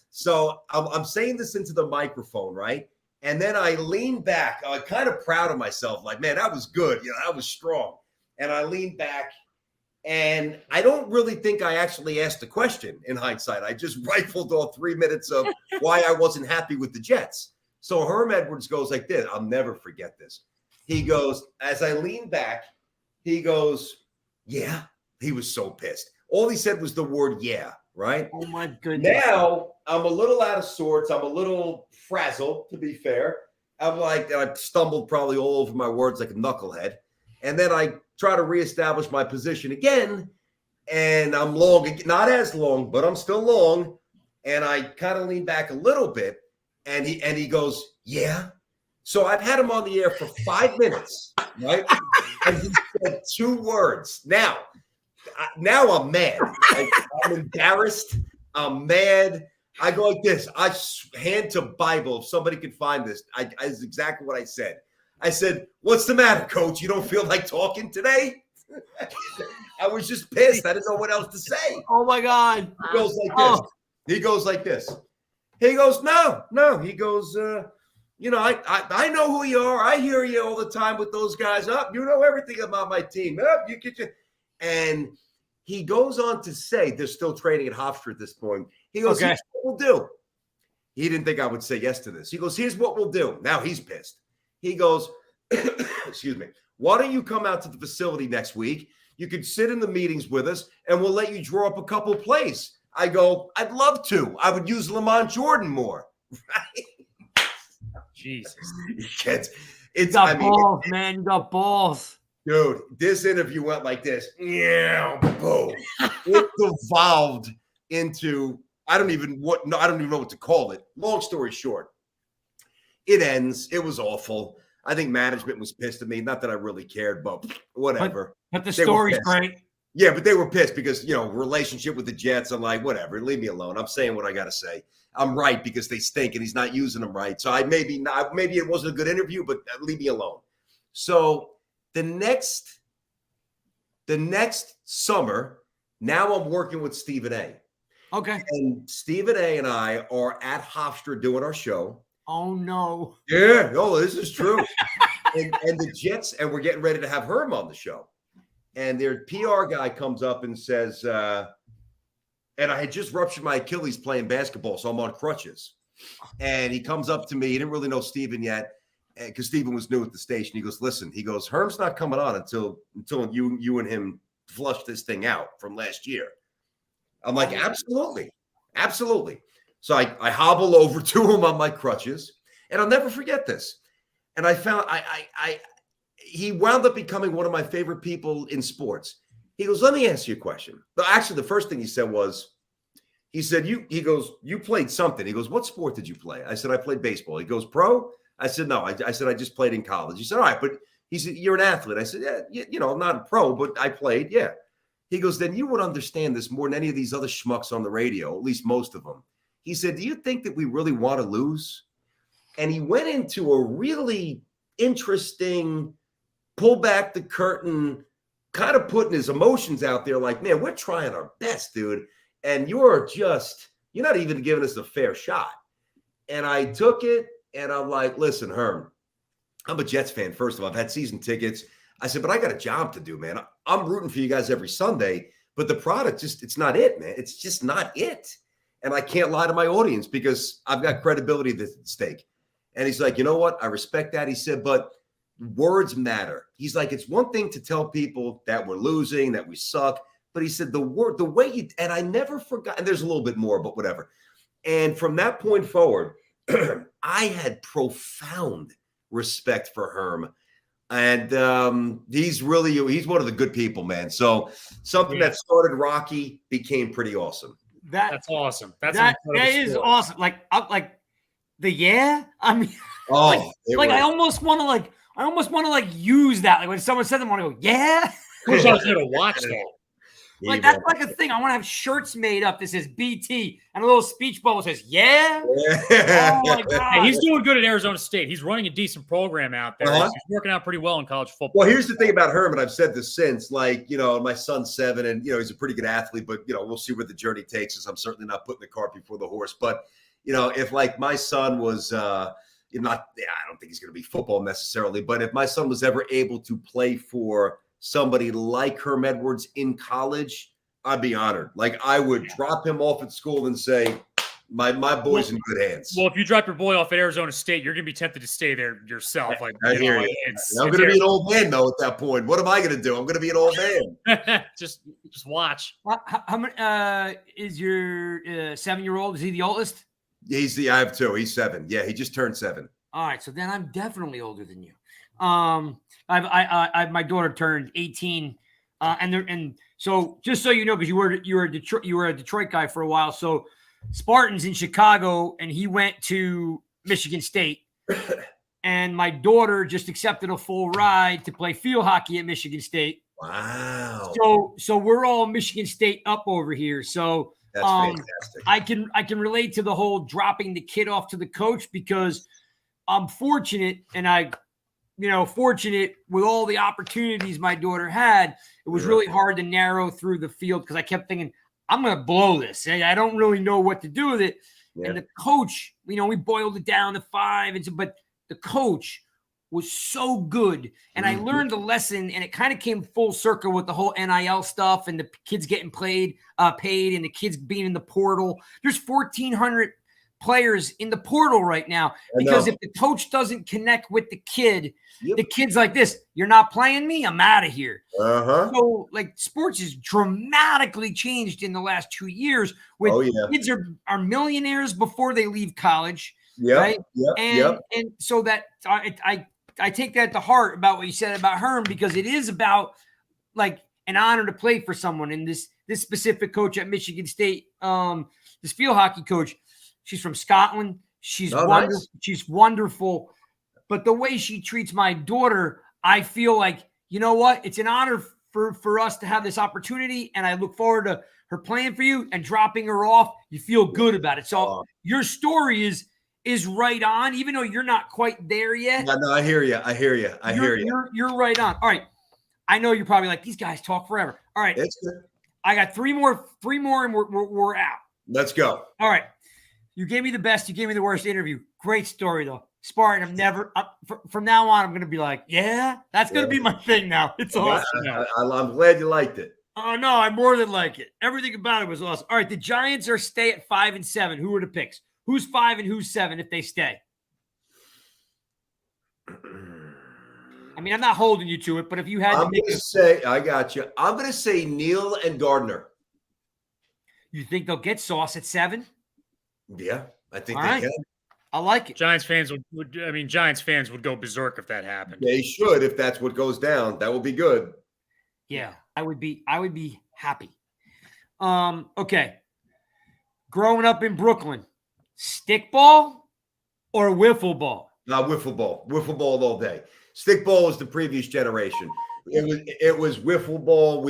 So I'm saying this into the microphone, right? And then I lean back. I'm kind of proud of myself. Like, man, that was good. That was strong. And I lean back. And I don't really think I actually asked the question in hindsight. I just rifled all 3 minutes of why I wasn't happy with the Jets. So Herm Edwards goes like this. I'll never forget this. He goes, as I lean back, he goes, yeah. He was so pissed. All he said was the word yeah, right? Oh, my goodness. Now I'm a little out of sorts. I'm a little frazzled, to be fair. I stumbled probably all over my words like a knucklehead. And then I try to reestablish my position again. And I'm long, not as long, but I'm still long. And I kind of lean back a little bit. And he goes, yeah. So I've had him on the air for 5 minutes, right? And he said 2 words. Now I'm mad. I'm embarrassed. I'm mad. I go like this. I hand to Bible. If somebody can find this, is exactly what I said. I said, what's the matter, coach? You don't feel like talking today? I was just pissed. I didn't know what else to say. Oh, my God. He goes like this. He goes like this. He goes, no. He goes, I know who you are. I hear you all the time with those guys up. You know everything about my team. Up, you get your. And he goes on to say, they're still training at Hofstra at this point. He goes, here's what we'll do. He didn't think I would say yes to this. He goes, here's what we'll do. Now he's pissed. He goes, excuse me, why don't you come out to the facility next week? You could sit in the meetings with us, and we'll let you draw up a couple plays. I go, I'd love to. I would use Lamont Jordan more. Right? Jesus. You got balls, man. You got balls. Dude, this interview went like this. Yeah, boom. It devolved into I don't even know what to call it. Long story short, it ends. It was awful. I think management was pissed at me. Not that I really cared, but whatever. But the story's great. Yeah, but they were pissed because, relationship with the Jets. I'm like, whatever, leave me alone. I'm saying what I got to say. I'm right because they stink and he's not using them right. So maybe it wasn't a good interview, but leave me alone. So the next summer, now I'm working with Stephen A. Okay. And Stephen A. and I are at Hofstra doing our show. Oh, no. Yeah. Oh, this is true. and the Jets, and we're getting ready to have Herm on the show. And their PR guy comes up and says, and I had just ruptured my Achilles playing basketball, so I'm on crutches. And he comes up to me. He didn't really know Stephen yet because Stephen was new at the station. He goes, listen, he goes, Herm's not coming on until you and him flush this thing out from last year. I'm like, absolutely. Absolutely. So I hobble over to him on my crutches, and I'll never forget this. And I found he wound up becoming one of my favorite people in sports. He goes, let me ask you a question. But actually, the first thing he said was, he said, you played something. He goes, what sport did you play? I said, I played baseball. He goes, pro? I said, no. I said, I just played in college. He said, all right, but he said, you're an athlete. I said, yeah, I'm not a pro, but I played. Yeah. He goes, then you would understand this more than any of these other schmucks on the radio, at least most of them. He said, do you think that we really want to lose? And he went into a really interesting, pull back the curtain, kind of putting his emotions out there like, man, we're trying our best, dude. And you're not even giving us a fair shot. And I took it and I'm like, listen, Herm, I'm a Jets fan. First of all, I've had season tickets. I said, but I got a job to do, man. I'm rooting for you guys every Sunday, but the product it's not it, man. It's just not it. And I can't lie to my audience because I've got credibility at stake. And he's like, you know what? I respect that. He said, but words matter. He's like, it's one thing to tell people that we're losing, that we suck. But he said, the way you, and I never forgot, and there's a little bit more, but whatever. And from that point forward, I had profound respect for Herm. And he's one of the good people, man. So something that started rocky became pretty awesome. That's awesome. That is awesome. Like I mean, I almost want to use that. Like when someone said them, I want to go, yeah. I wish I was there to watch that. Like that's like a thing. I want to have shirts made up that says BT and a little speech bubble says, yeah. Oh my God. Hey, he's doing good at Arizona State. He's running a decent program out there. He's working out pretty well in college football. Well, here's the thing about Herm, and I've said this since, like, my son's 7 and, he's a pretty good athlete, but, we'll see where the journey takes us. I'm certainly not putting the cart before the horse. But, if like my son was I don't think he's going to be football necessarily, but if my son was ever able to play for somebody like Herm Edwards in college, I'd be honored. Like I would drop him off at school and say, my boy's in good hands. Well, if you drop your boy off at Arizona State, you're going to be tempted to stay there yourself. Like, I hear you. I'm going to be an old man though at that point. What am I going to do? I'm going to be an old man. just watch. How many is your 7-year-old? Is he the oldest? I have 2. He's 7. Yeah, he just turned 7. All right, so then I'm definitely older than you. My daughter turned 18, and so just so you know, because you were a Detroit guy for a while. So Spartans in Chicago, and he went to Michigan State, and my daughter just accepted a full ride to play field hockey at Michigan State. Wow! So we're all Michigan State up over here. So that's fantastic. I can relate to the whole dropping the kid off to the coach because I'm fortunate, and fortunate with all the opportunities my daughter had. It was really hard to narrow through the field because I kept thinking, I'm going to blow this. I don't really know what to do with it. Yeah. And the coach, we boiled it down to 5. but the coach was so good. And I learned a lesson, and it kind of came full circle with the whole NIL stuff and the kids getting paid and the kids being in the portal. There's 1,400 players in the portal right now because if the coach doesn't connect with the kid, the kid's like this, you're not playing me, I'm out of here. So like sports has dramatically changed in the last 2 years with kids are millionaires before they leave college. Right. And so that I take that to heart about what you said about Herm, because it is about like an honor to play for someone. And this specific coach at Michigan State, this field hockey coach, she's from Scotland. She's wonderful. Nice. She's wonderful. But the way she treats my daughter, I feel like, you know what? It's an honor for us to have this opportunity. And I look forward to her playing for you and dropping her off. You feel good about it. So your story is is right on, even though you're not quite there yet. No, I hear you. You're right on. All right. I know you're probably like, these guys talk forever. All right. It's good. I got three more, and we're out. Let's go. All right. You gave me the best. You gave me the worst interview. Great story, though. Spartan, from now on, I'm going to be like, yeah, that's going to be my thing now. It's awesome. I'm glad you liked it. Oh, no, I more than like it. Everything about it was awesome. All right, the Giants are stay at 5-7. Who are the picks? Who's 5 and who's 7 if they stay? I mean, I'm not holding you to it, but if you had to make I got you. I'm going to say Neal and Gardner. You think they'll get Sauce at 7? Yeah, I think All they right. can. I like it. Giants fans would go berserk if that happened. They should, if that's what goes down. That would be good. Yeah, I would be happy. Okay. Growing up in Brooklyn, stickball or wiffle ball? Wiffle ball. Wiffle ball all day. Stickball was the previous generation. It was wiffle ball.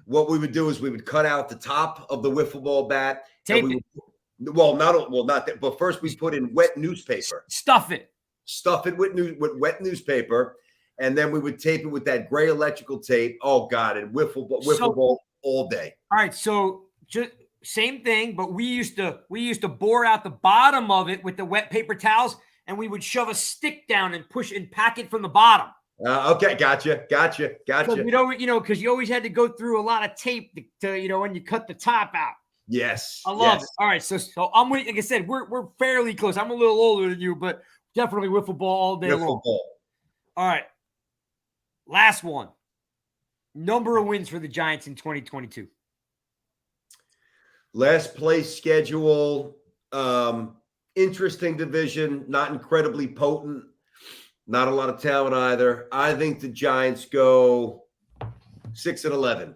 What we would do is we would cut out the top of the wiffle ball bat. Tape it. Not that. But first we put in wet newspaper. Stuff it with wet newspaper, and then we would tape it with that gray electrical tape. Oh God, and wiffle ball all day. All right, so just same thing, but we used to bore out the bottom of it with the wet paper towels, and we would shove a stick down and push and pack it from the bottom. Okay, gotcha. Because you always had to go through a lot of tape to when you cut the top out. Yes, I love it. All right, so I'm like I said, we're fairly close. I'm a little older than you, but definitely wiffle ball all day long. All right, last one. Number of wins for the Giants in 2022. Last place schedule. Interesting division. Not incredibly potent. Not a lot of talent either. I think the Giants go 6-11.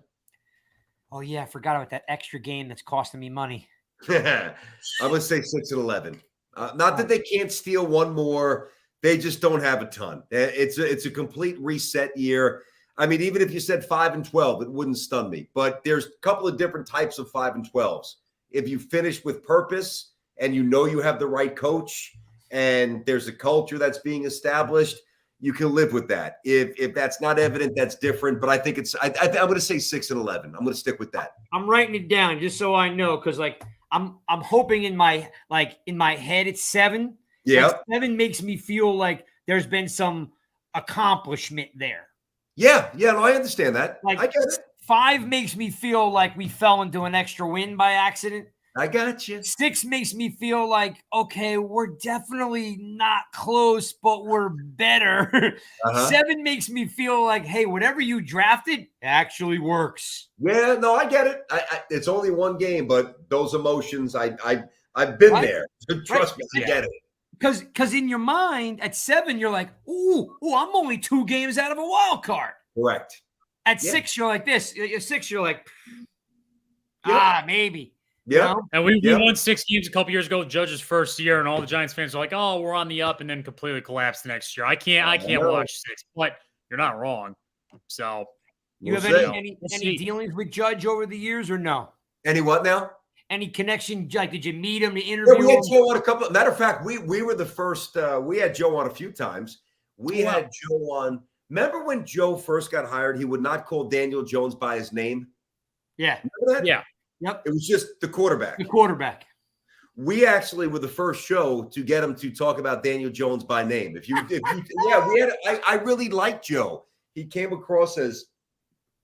Oh, yeah. I forgot about that extra game that's costing me money. I'm going to say 6-11. Not that they can't steal one more. They just don't have a ton. It's a complete reset year. I mean, even if you said 5-12, it wouldn't stun me. But there's a couple of different types of 5-12s. If you finish with purpose and you have the right coach and there's a culture that's being established, you can live with that. If that's not evident, that's different. But I think I'm going to say 6-11. I'm going to stick with that. I'm writing it down just so I know, because I'm hoping in my head it's 7. Yeah, 7 makes me feel like there's been some accomplishment there. Yeah, no, I understand that. I get it. 5 makes me feel like we fell into an extra win by accident. I got you. 6 makes me feel like, okay, we're definitely not close, but we're better. 7 makes me feel like, hey, whatever you drafted actually works. Yeah, no, I get it. It's only one game, but those emotions, I've been there. Trust me, I get it. Because in your mind, at 7, you're like, ooh, I'm only 2 games out of a wild card. Correct. At 6, you're like this. At 6, you're like, maybe. Yeah. And we won 6 games a couple years ago, Judge's first year, and all the Giants fans are like, "Oh, we're on the up," and then completely collapsed the next year. I can't watch 6, but you're not wrong. So, you have any dealings with Judge over the years or no? Any what now? Any connection? Like, did you meet him to interview him? We had Joe on a couple. Matter of fact, we were the first. We had Joe on a few times. We had Joe on. Remember when Joe first got hired? He would not call Daniel Jones by his name. Yeah. Remember that? Yeah. Yep. It was just the quarterback. We actually were the first show to get him to talk about Daniel Jones by name. I really liked Joe. He came across as,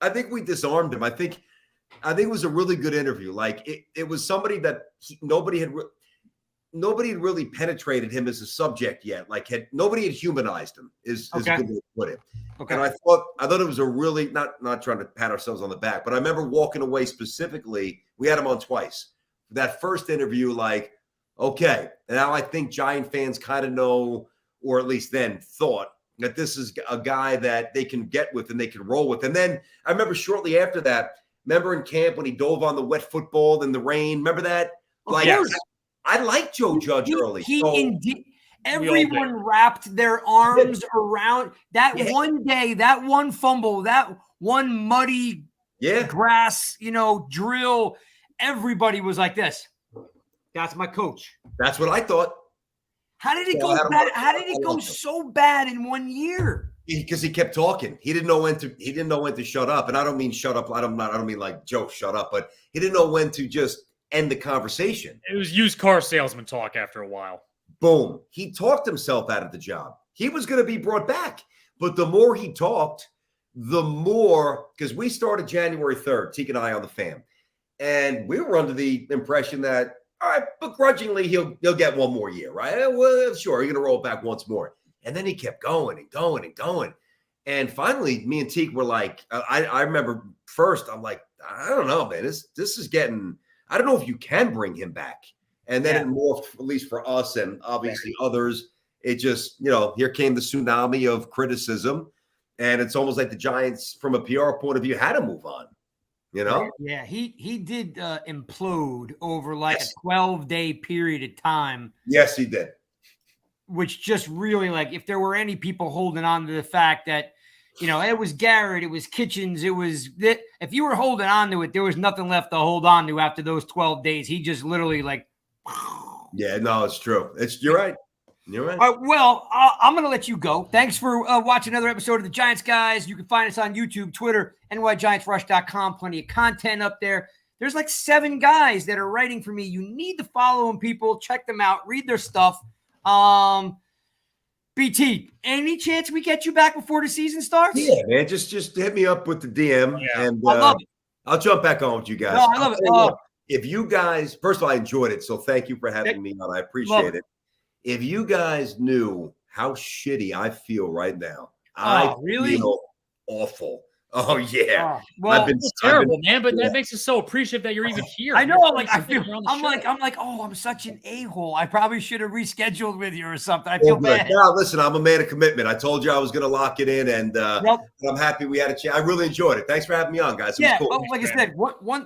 I think we disarmed him. I think it was a really good interview. Like it was somebody that nobody had really penetrated him as a subject yet. Like nobody had humanized him is a good way to put it. Okay. And I thought it was a really not trying to pat ourselves on the back, but I remember walking away specifically. We had him on twice. That first interview, like, okay, now I think Giant fans kind of know, or at least then thought, that this is a guy that they can get with and they can roll with. And then I remember shortly after that, remember in camp when he dove on the wet football in the rain? Remember that? Like, I liked Joe Judge early. Indeed. Everyone wrapped their arms around that one day, that one fumble, that one muddy grass, drill. Everybody was like this. That's my coach. That's what I thought. How did it go bad? How did it go so bad in 1 year? Because he kept talking. He didn't know when to shut up. And I don't mean shut up. I don't mean like Joe shut up, but he didn't know when to just end the conversation. It was used car salesman talk after a while. Boom. He talked himself out of the job. He was going to be brought back. But the more he talked, the more, because we started January 3rd, Tiki and I on the fan. And we were under the impression that, all right, begrudgingly, he'll get one more year, right? Well, sure, he's going to roll it back once more. And then he kept going and going and going. And finally, me and Tiki were like, I remember first, I'm like, I don't know, man. This is getting, I don't know if you can bring him back. And then it morphed, at least for us and obviously others. It just, here came the tsunami of criticism. And it's almost like the Giants, from a PR point of view, had to move on. Yeah, he did implode over like a 12-day period of time. Yes, he did. Which just really, like, if there were any people holding on to the fact that, it was Garrett, it was Kitchens, it was that, if you were holding on to it, there was nothing left to hold on to after those 12 days. He just literally like. Yeah, no, it's true. You're right. You're right. All right, well, I'm going to let you go. Thanks for watching another episode of the Giants Guys. You can find us on YouTube, Twitter, nygiantsrush.com. Plenty of content up there. There's like 7 guys that are writing for me. You need to follow them, people. Check them out. Read their stuff. BT, any chance we get you back before the season starts? Yeah, man. Just hit me up with the DM, and I love it. I'll jump back on with you guys. No, I love it. If you guys, first of all, I enjoyed it, so thank you for having me on. I appreciate it. If you guys knew how shitty I feel right now, I feel awful. Oh yeah, well, it's terrible, man. But that makes us so appreciative that you're even here. I know, like I'm such an a-hole. I probably should have rescheduled with you or something. I feel bad. No, listen, I'm a man of commitment. I told you I was going to lock it in, and I'm happy we had a chance. I really enjoyed it. Thanks for having me on, guys. It was cool. Well, like I said,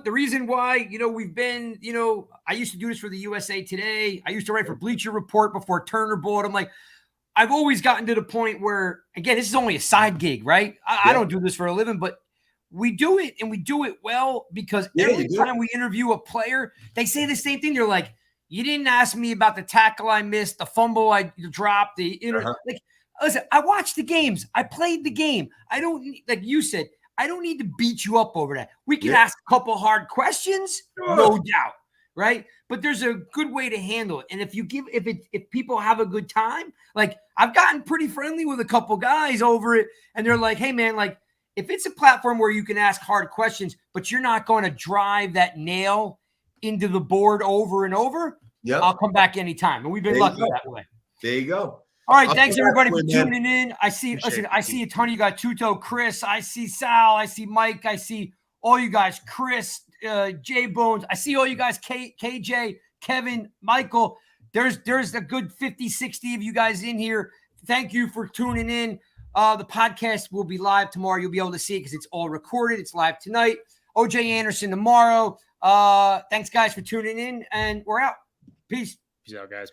the reason why we've been, I used to do this for the USA Today. I used to write for Bleacher Report before Turner bought. I'm like, I've always gotten to the point where, again, this is only a side gig, right? I don't do this for a living, but we do it, and we do it well, because every time we interview a player, they say the same thing. They're like, you didn't ask me about the tackle I missed, the fumble I dropped, like, listen, I watched the games. I played the game. I don't, like you said, I don't need to beat you up over that. We can ask a couple hard questions, no doubt. Right. But there's a good way to handle it. And if people have a good time, like, I've gotten pretty friendly with a couple guys over it, and they're like, hey man, like, if it's a platform where you can ask hard questions, but you're not going to drive that nail into the board over and over, I'll come back anytime. And we've been lucky that way. There you go. All right. Thanks everybody for tuning in. I see a ton of you guys, Tuto, Chris, I see Sal, I see Mike, I see all you guys, Chris, J Bones. I see all you guys, KJ, Kevin, Michael. There's a good 50, 60 of you guys in here. Thank you for tuning in. The podcast will be live tomorrow. You'll be able to see it because it's all recorded. It's live tonight. OJ Anderson tomorrow. Thanks, guys, for tuning in, and we're out. Peace. Peace out, guys.